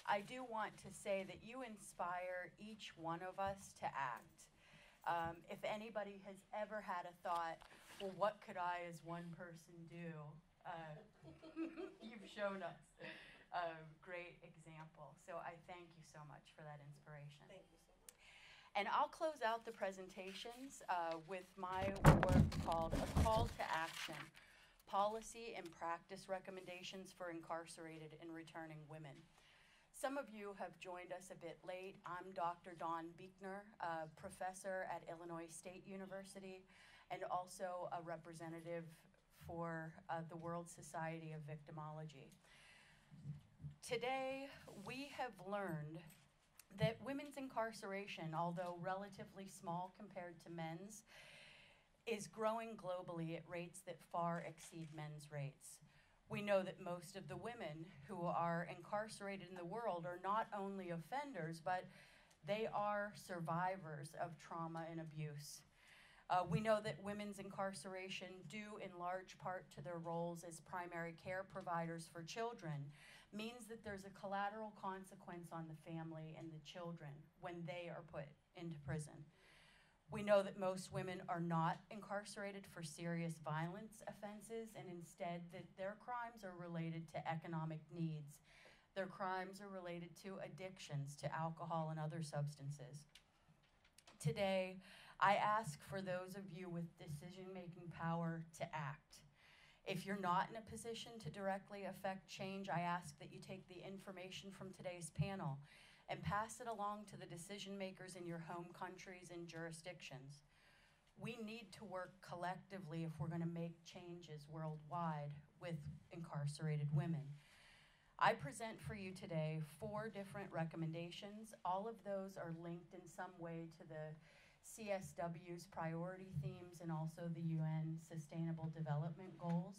I do want to say that you inspire each one of us to act. If anybody has ever had a thought, well, what could I as one person do? You've shown us a great example. So I thank you so much for that inspiration. Thank you so much. And I'll close out the presentations with my work called A Call to Action, Policy and Practice Recommendations for Incarcerated and Returning Women. Some of you have joined us a bit late. I'm Dr. Dawn Beichner, a professor at Illinois State University, and also a representative for the World Society of Victimology. Today, we have learned that women's incarceration, although relatively small compared to men's, is growing globally at rates that far exceed men's rates. We know that most of the women who are incarcerated in the world are not only offenders, but they are survivors of trauma and abuse. We know that women's incarceration, due in large part to their roles as primary care providers for children, means that there's a collateral consequence on the family and the children when they are put into prison. We know that most women are not incarcerated for serious violence offenses, and instead that their crimes are related to economic needs. Their crimes are related to addictions to alcohol and other substances. Today, I ask for those of you with decision-making power to act. If you're not in a position to directly affect change, I ask that you take the information from today's panel and pass it along to the decision makers in your home countries and jurisdictions. We need to work collectively if we're going to make changes worldwide with incarcerated women. I present for you today 4 different recommendations. All of those are linked in some way to the CSW's priority themes and also the UN Sustainable Development Goals.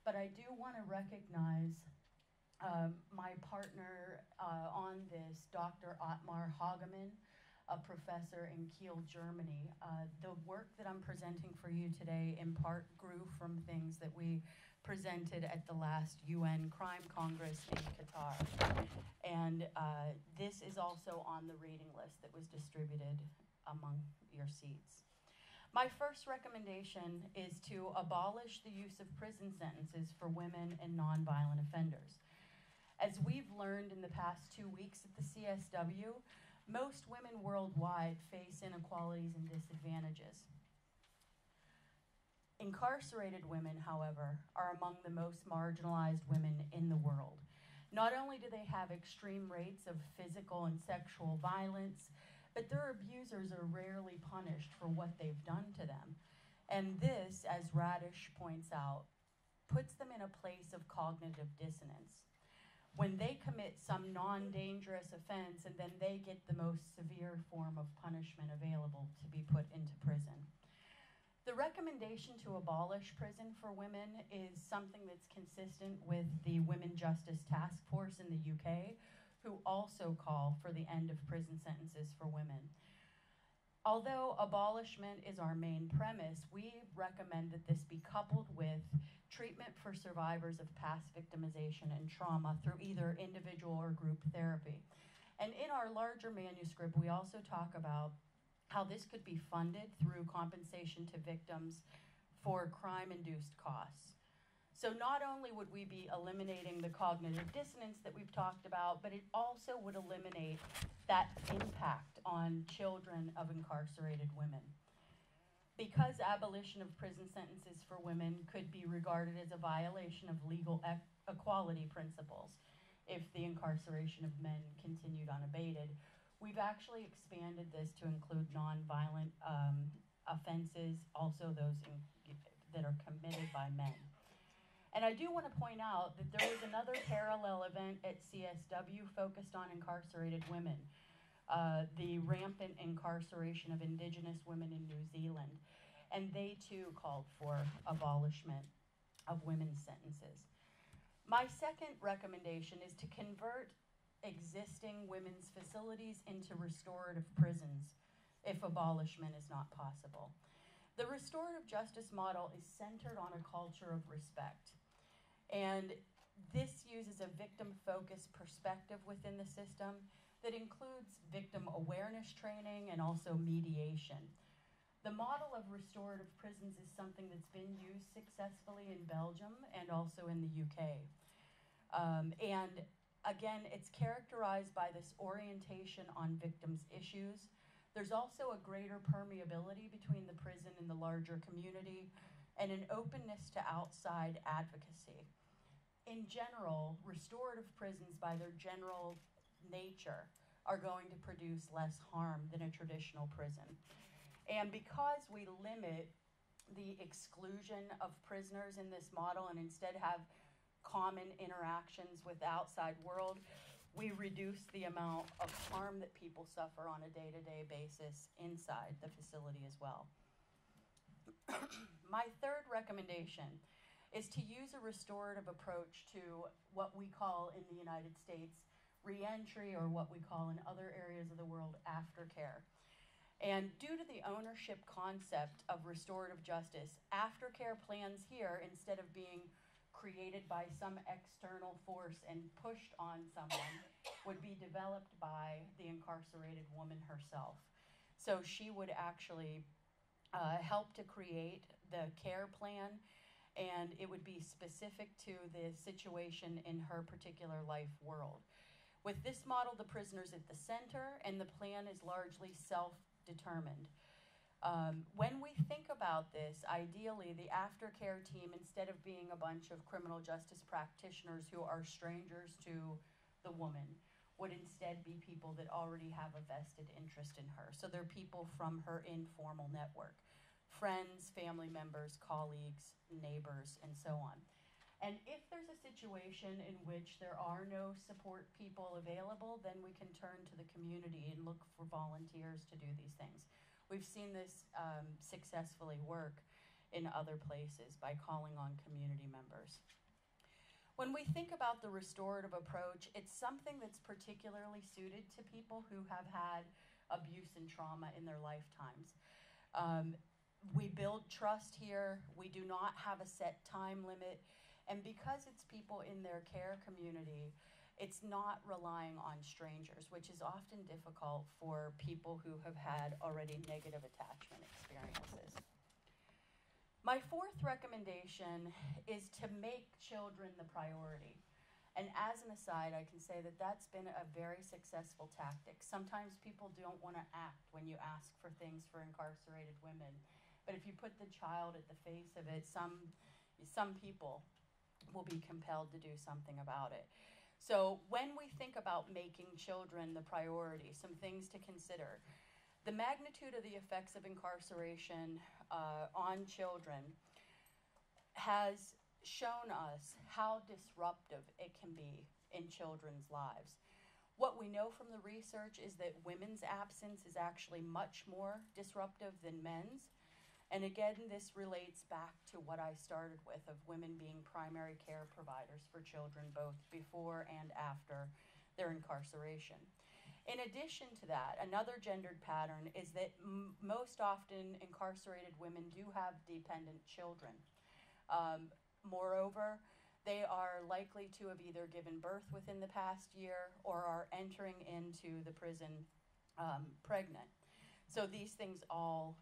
But I do want to recognize my partner on this, Dr. Ottmar Hagemann, a professor in Kiel, Germany. The work that I'm presenting for you today in part grew from things that we presented at the last UN Crime Congress in Qatar. And this is also on the reading list that was distributed among your seats. My first recommendation is to abolish the use of prison sentences for women and nonviolent offenders. As we've learned in the past 2 weeks at the CSW, most women worldwide face inequalities and disadvantages. Incarcerated women, however, are among the most marginalized women in the world. Not only do they have extreme rates of physical and sexual violence, but their abusers are rarely punished for what they've done to them. And this, as Radish points out, puts them in a place of cognitive dissonance. When they commit some non-dangerous offense and then they get the most severe form of punishment available to be put into prison. The recommendation to abolish prison for women is something that's consistent with the Women Justice Task Force in the UK, who also call for the end of prison sentences for women. Although abolishment is our main premise, we recommend that this be coupled with treatment for survivors of past victimization and trauma through either individual or group therapy. And in our larger manuscript, we also talk about how this could be funded through compensation to victims for crime-induced costs. So not only would we be eliminating the cognitive dissonance that we've talked about, but it also would eliminate that impact on children of incarcerated women. Because abolition of prison sentences for women could be regarded as a violation of legal equality principles if the incarceration of men continued unabated, we've actually expanded this to include nonviolent offenses, also those that are committed by men. And I do want to point out that there was another parallel event at CSW focused on incarcerated women, the rampant incarceration of Indigenous women in New Zealand. And they too called for abolishment of women's sentences. My second recommendation is to convert existing women's facilities into restorative prisons if abolishment is not possible. The restorative justice model is centered on a culture of respect. And this uses a victim-focused perspective within the system that includes victim awareness training and also mediation. The model of restorative prisons is something that's been used successfully in Belgium and also in the UK. And again, it's characterized by this orientation on victims' issues. There's also a greater permeability between the prison and the larger community, and an openness to outside advocacy. In general, restorative prisons, by their general nature, are going to produce less harm than a traditional prison. And because we limit the exclusion of prisoners in this model and instead have common interactions with the outside world, we reduce the amount of harm that people suffer on a day-to-day basis inside the facility as well. My third recommendation is to use a restorative approach to what we call in the United States reentry, or what we call in other areas of the world aftercare. And due to the ownership concept of restorative justice, aftercare plans here, instead of being created by some external force and pushed on someone, would be developed by the incarcerated woman herself. So she would actually help to create the care plan, and it would be specific to the situation in her particular life world. With this model, the prisoner's at the center, and the plan is largely self-determined. When we think about this, ideally, the aftercare team, instead of being a bunch of criminal justice practitioners who are strangers to the woman, would instead be people that already have a vested interest in her. So they're people from her informal network, friends, family members, colleagues, neighbors, and so on. And if there's a situation in which there are no support people available, then we can turn to the community and look for volunteers to do these things. We've seen this successfully work in other places by calling on community members. When we think about the restorative approach, it's something that's particularly suited to people who have had abuse and trauma in their lifetimes. We build trust here. We do not have a set time limit. And because it's people in their care community, it's not relying on strangers, which is often difficult for people who have had already negative attachment experiences. My fourth recommendation is to make children the priority. And as an aside, I can say that that's been a very successful tactic. Sometimes people don't want to act when you ask for things for incarcerated women. But if you put the child at the face of it, some people will be compelled to do something about it. So when we think about making children the priority, some things to consider. The magnitude of the effects of incarceration on children has shown us how disruptive it can be in children's lives. What we know from the research is that women's absence is actually much more disruptive than men's. And again, this relates back to what I started with of women being primary care providers for children both before and after their incarceration. In addition to that, another gendered pattern is that most often incarcerated women do have dependent children. Moreover, they are likely to have either given birth within the past year or are entering into the prison pregnant. So these things all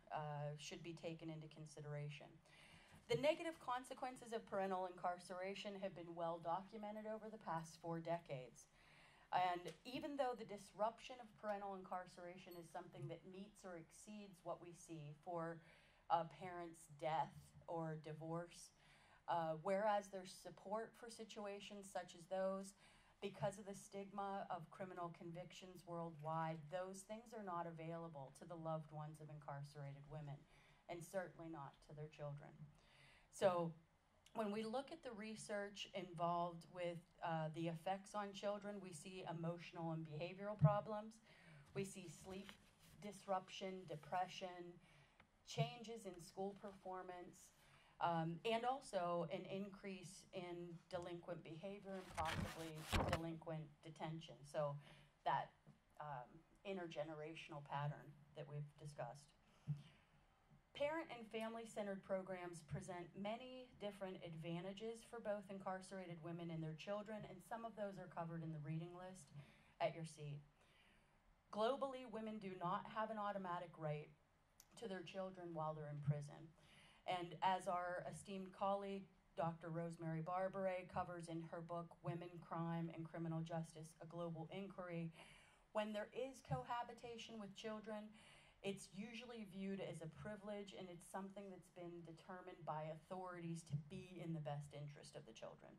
should be taken into consideration. The negative consequences of parental incarceration have been well documented over the past 4 decades. And even though the disruption of parental incarceration is something that meets or exceeds what we see for a parent's death or divorce, whereas there's support for situations such as those, because of the stigma of criminal convictions worldwide, those things are not available to the loved ones of incarcerated women, and certainly not to their children. So when we look at the research involved with the effects on children, we see emotional and behavioral problems. We see sleep disruption, depression, changes in school performance, and also an increase in delinquent behavior and possibly delinquent detention. So that intergenerational pattern that we've discussed. Parent and family-centered programs present many different advantages for both incarcerated women and their children, and some of those are covered in the reading list at your seat. Globally, women do not have an automatic right to their children while they're in prison. And as our esteemed colleague, Dr. Rosemary Barberet, covers in her book, Women, Crime, and Criminal Justice, A Global Inquiry, when there is cohabitation with children, it's usually viewed as a privilege, and it's something that's been determined by authorities to be in the best interest of the children.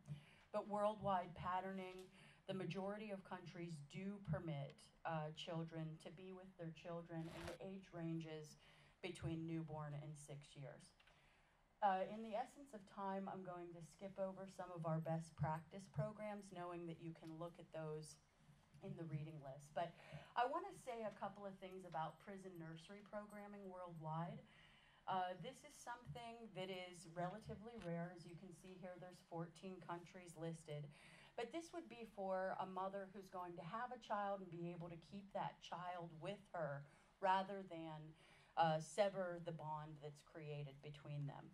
But worldwide patterning, the majority of countries do permit children to be with their children, and the age ranges between newborn and 6 years. In the essence of time, I'm going to skip over some of our best practice programs, knowing that you can look at those in the reading list. But I want to say a couple of things about prison nursery programming worldwide. This is something that is relatively rare. As you can see here, there's 14 countries listed. But this would be for a mother who's going to have a child and be able to keep that child with her rather than sever the bond that's created between them.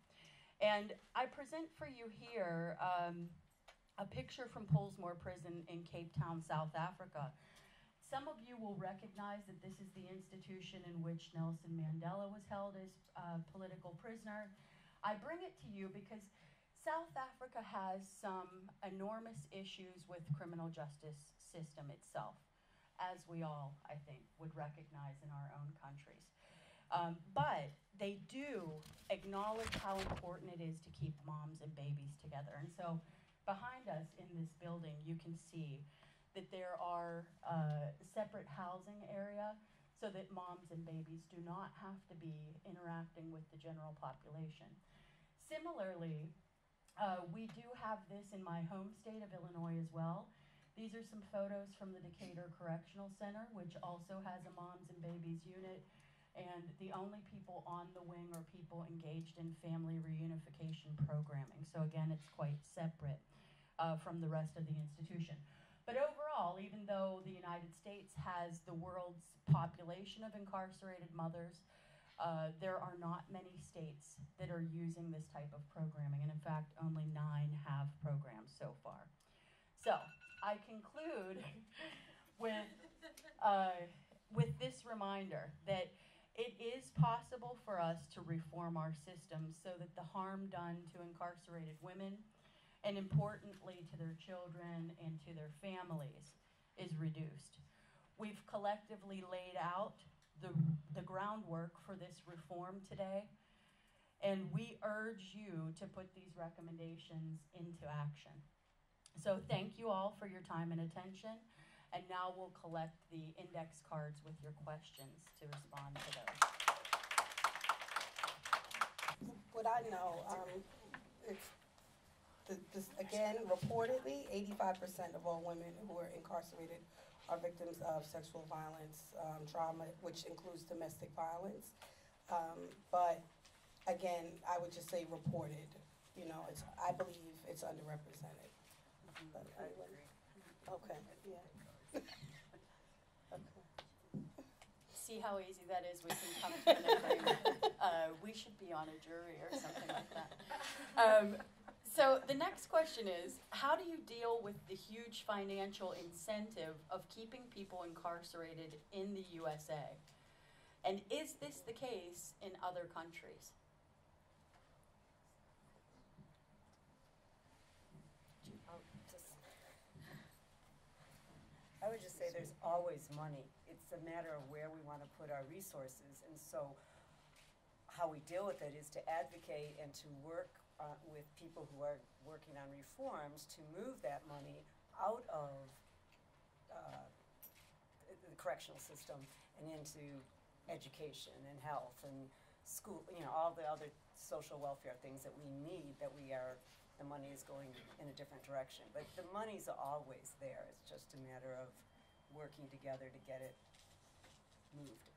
And I present for you here a picture from Pollsmoor Prison in Cape Town, South Africa. Some of you will recognize that this is the institution in which Nelson Mandela was held as a political prisoner. I bring it to you because South Africa has some enormous issues with criminal justice system itself, as we all, I think, would recognize in our own countries. But they do acknowledge how important it is to keep moms and babies together. And so behind us in this building, you can see that there are separate housing area so that moms and babies do not have to be interacting with the general population. Similarly, We do have this in my home state of Illinois as well. These are some photos from the Decatur Correctional Center, which also has a moms and babies unit. And the only people on the wing are people engaged in family reunification programming. So again, it's quite separate from the rest of the institution. But overall, even though the United States has the world's population of incarcerated mothers, there are not many states that are using this type of programming. And in fact, only 9 have programs so far. So I conclude with this reminder that it is possible for us to reform our systems so that the harm done to incarcerated women, and importantly to their children and to their families, is reduced. We've collectively laid out the groundwork for this reform today, and we urge you to put these recommendations into action. So thank you all for your time and attention, and now we'll collect the index cards with your questions to respond to those. What I know, again, reportedly, 85% of all women who are incarcerated are victims of sexual violence, trauma, which includes domestic violence. But again, I would just say reported. You know, I believe it's underrepresented. But I agree. Okay. Yeah. Okay. See how easy that is? We can come to an agreement. We should be on a jury or something like that. So the next question is, how do you deal with the huge financial incentive of keeping people incarcerated in the USA? And is this the case in other countries? I would just say there's always money. It's a matter of where we want to put our resources. And so how we deal with it is to advocate and to work with people who are working on reforms to move that money out of the correctional system and into education and health and school, you know, all the other social welfare things that we need, that the money is going in a different direction. But the money's always there. It's just a matter of working together to get it moved.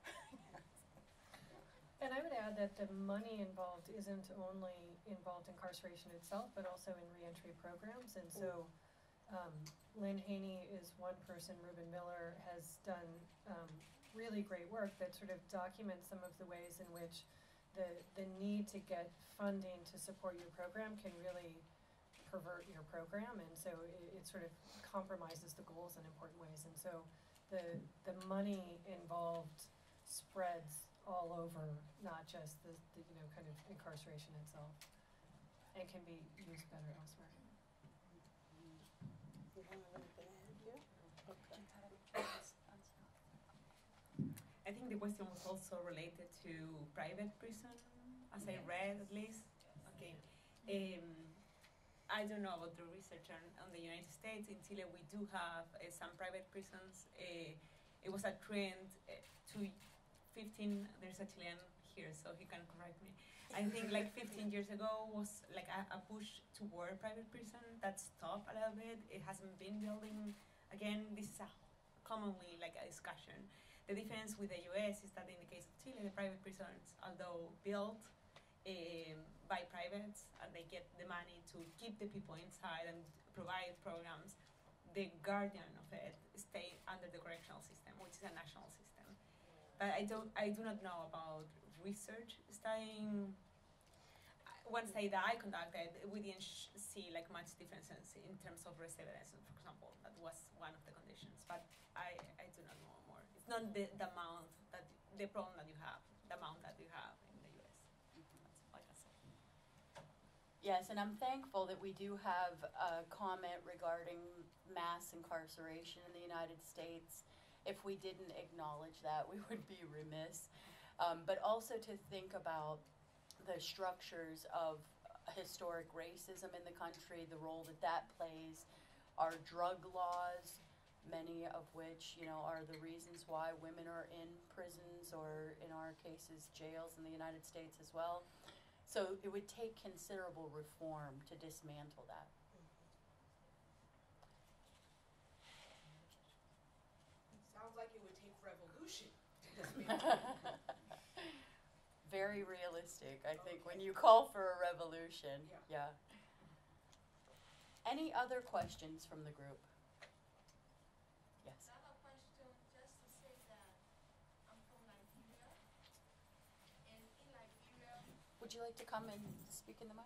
And I would add that the money involved isn't only involved in incarceration itself, but also in reentry programs. And so Lynn Haney is one person. Ruben Miller has done really great work that sort of documents some of the ways in which the need to get funding to support your program can really pervert your program. And so it sort of compromises the goals in important ways. And so the money involved spreads all over, not just the kind of incarceration itself, and can be used better elsewhere. I think the question was also related to private prison, as I read at least. Okay. I don't know about the research on the United States. In Chile, we do have some private prisons. It was a trend to 15, there's a Chilean here, so he can correct me. I think like 15 years ago was like a push toward private prison that stopped a little bit. It hasn't been building. Again, this is commonly like a discussion. The difference with the US is that in the case of Chile, the private prisons, although built by privates, and they get the money to keep the people inside and provide programs, the guardian of it stay under the correctional system, which is a national system. But I do not know about research studying. One study that I conducted, we didn't see like much differences in terms of recidivism, for example. That was one of the conditions. But I do not know more. It's not the amount that the problem that you have, the amount that you have in the US. That's like I said. Yes, and I'm thankful that we do have a comment regarding mass incarceration in the United States. If we didn't acknowledge that, we would be remiss. But also to think about the structures of historic racism in the country, the role that plays, our drug laws, many of which, are the reasons why women are in prisons or, in our cases, jails in the United States as well. So it would take considerable reform to dismantle that. Sounds like it would take revolution. Very realistic, I think, when you call for a revolution. Yeah. Any other questions from the group? Yes. Another question, just to say that I'm from Nigeria, and in Nigeria, Would you like to come and speak in the mic?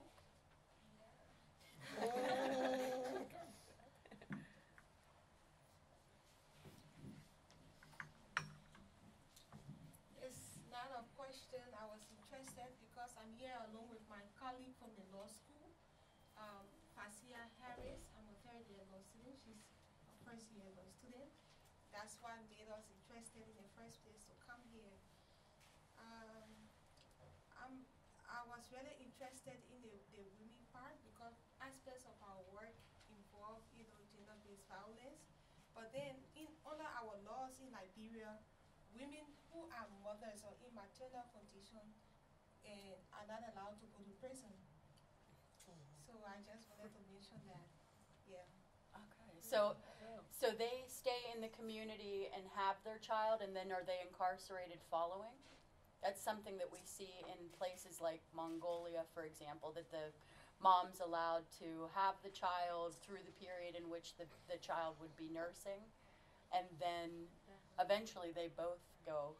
it's not a question. I was interested because I'm here along with my colleague from the law school, Fasia Harris. I'm a third-year law student. She's a first-year law student. That's what made us interested in the first place to come here. I was really interested in the women part because aspects of our work involve, gender-based violence. But then, under our laws in Liberia, women who are mothers or in maternal condition are not allowed to go to prison. So I just wanted to mention that. Yeah. Okay. So they stay in the community and have their child, and then are they incarcerated following? That's something that we see in places like Mongolia, for example, that the mom's allowed to have the child through the period in which the child would be nursing, and then eventually they both go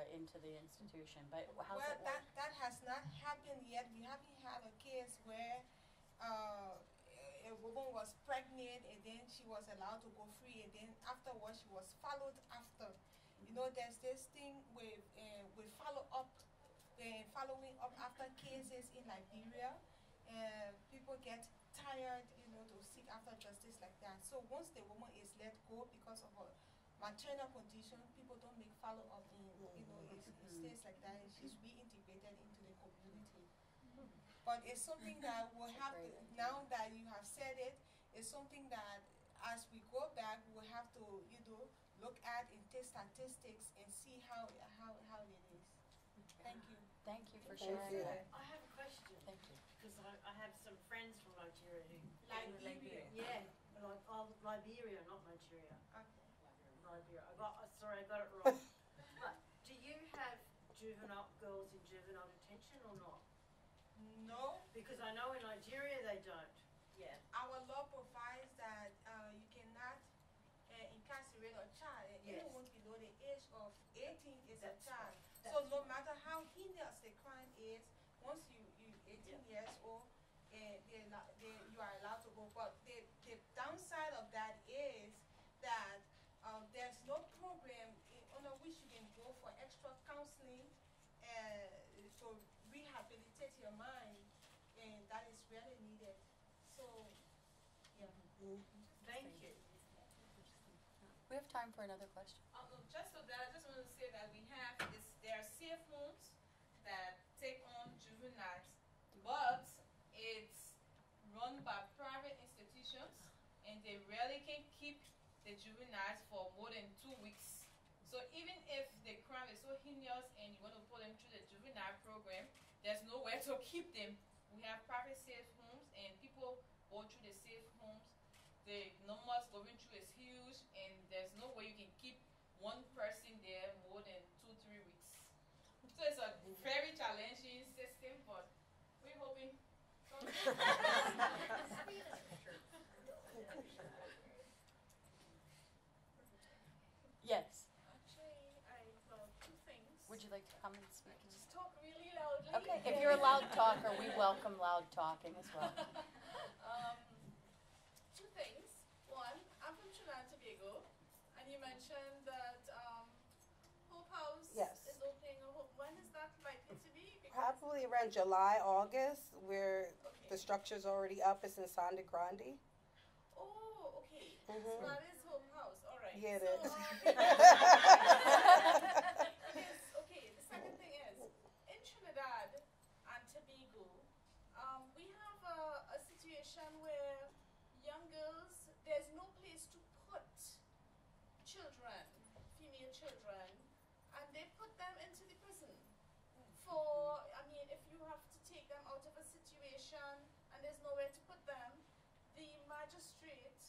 into the institution. But how's Well, that work? that has not happened yet. We haven't had a case where a woman was pregnant and then she was allowed to go free, and then afterwards she was followed after. There's this thing with following up after cases in Liberia. People get tired, to seek after justice like that. So once the woman is let go because of her maternal condition, people don't make follow-up in, it stays like that, and she's reintegrated into the community. But it's something that we'll have to, now that you have said it, it's something that as we go back, we'll have to, look at and take statistics and see how it is. Thank you. Thank you for sharing that. I have a question. Thank you. Because I have some friends from Nigeria who Liberia. Yeah, Liberia, not Nigeria. Okay. Liberia. I got it wrong. But do you have girls in juvenile detention or not? No, Because I know in Nigeria they don't. Yeah. our law provides that you cannot incarcerate a child, and Yes. anyone below the age of 18 is a That's child. right. So That's no matter how heinous the crime is, once you 18 years old, you are allowed to go. But the downside of that is that there's no program under which you can go for extra counseling to rehabilitate your mind, and that is really needed. So, yeah. Thank you. We have time for another question. Just so that, I just want to say that there are safe homes that take on juveniles, but it's run by private institutions, and they rarely can keep the juveniles for more than 2 weeks. So even if the crime is so heinous and you want to put them through the juvenile program, there's nowhere to keep them. We have private safe homes, and people go through the safe homes. The numbers going through is huge, and there's no way you can keep one person there more than 2-3 weeks. So it's a very challenging system, but we're hoping. Yes. Actually, two things. Would you like to come and speak? Just talk really loudly. Okay. If you're a loud talker, we welcome loud talking as well. Two things. One, I'm from Trinidad and Tobago, and you mentioned that Hope House Yes. is opening. When is that likely to be? Probably around July, August, where Okay. the structure's already up. It's in Sangre Grande. Oh, okay. Mhm. So that is Hope House. All right. Yeah, it so, is. Okay, the second thing is, in Trinidad and Tobago, we have a situation where young girls, there's no place to put children, female children, and they put them into the prison. If you have to take them out detention and there's nowhere to put them, the magistrate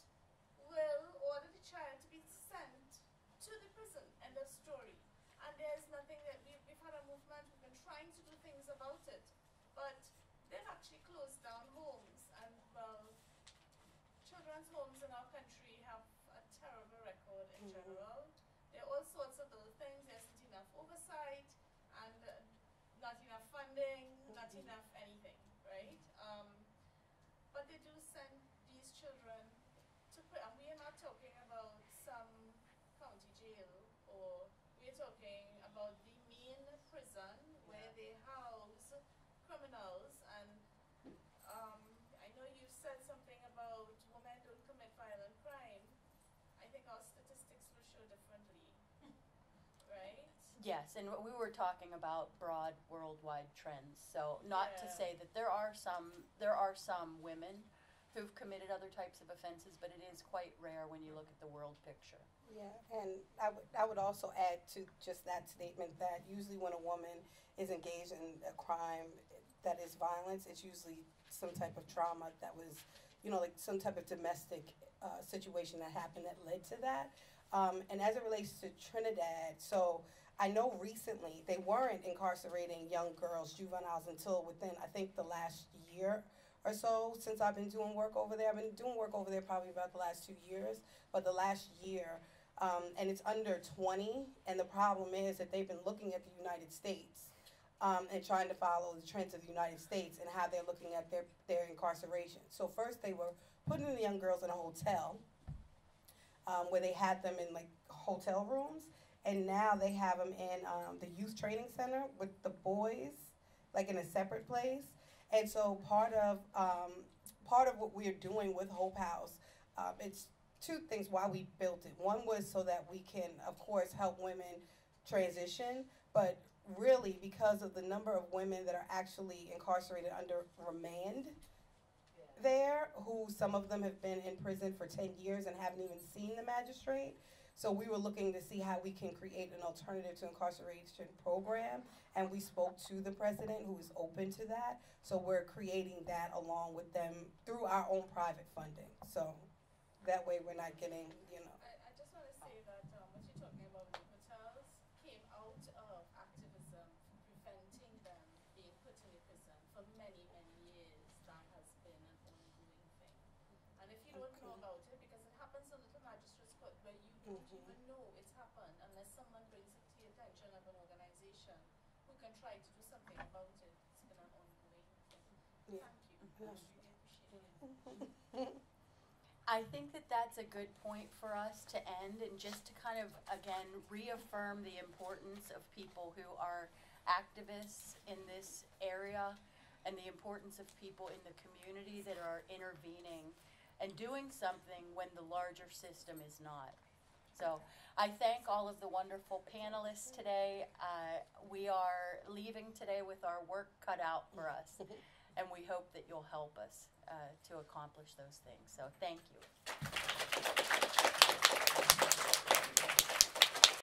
will order the child to be sent to the prison. End of story. And there's nothing that we've had a movement, we've been trying to do things about it, but they've actually closed down homes. And well, children's homes in our country have a terrible record in general. There are all sorts of little things. There's not enough oversight and not enough funding, not enough anything, right? But they do send these children to and we are not talking about some county jail, or we're talking about the main prison where they house criminals. And I know you said something about women don't commit violent crime. I think our statistics will show differently, right? Yes, and we were talking about broad worldwide trends. So not to say that there are some women who've committed other types of offenses, but it is quite rare when you look at the world picture. Yeah, and I would also add to just that statement that usually when a woman is engaged in a crime that is violence, it's usually some type of trauma that was, like some type of domestic situation that happened that led to that. And as it relates to Trinidad, so I know recently they weren't incarcerating young girls, juveniles, until within, I think, the last year or so since I've been doing work over there. I've been doing work over there probably about the last 2 years, but the last year, and it's under 20, and the problem is that they've been looking at the United States and trying to follow the trends of the United States and how they're looking at their incarceration. So first they were putting the young girls in a hotel where they had them in like hotel rooms, and now they have them in the youth training center with the boys, like in a separate place. And so part of what we're doing with Hope House, it's two things why we built it. One was so that we can, of course, help women transition, but really because of the number of women that are actually incarcerated under remand there, who some of them have been in prison for 10 years and haven't even seen the magistrate. So we were looking to see how we can create an alternative to incarceration program, and we spoke to the president, who is open to that. So we're creating that along with them through our own private funding. So that way we're not getting, I just want to say that what you're talking about with the hotels came out of activism preventing them being put in a prison for many, many years. That has been an ongoing thing. And if you don't know about it, because it happens a little magistrate's court where you don't even know it's happened unless someone brings it to the attention of an organization who can try to do something about it. It's been an ongoing thing. Yeah. Thank you. I really appreciate it. I think that that's a good point for us to end, and just to kind of, again, reaffirm the importance of people who are activists in this area and the importance of people in the community that are intervening and doing something when the larger system is not. So I thank all of the wonderful panelists today. We are leaving today with our work cut out for us, and we hope that you'll help us to accomplish those things. So thank you.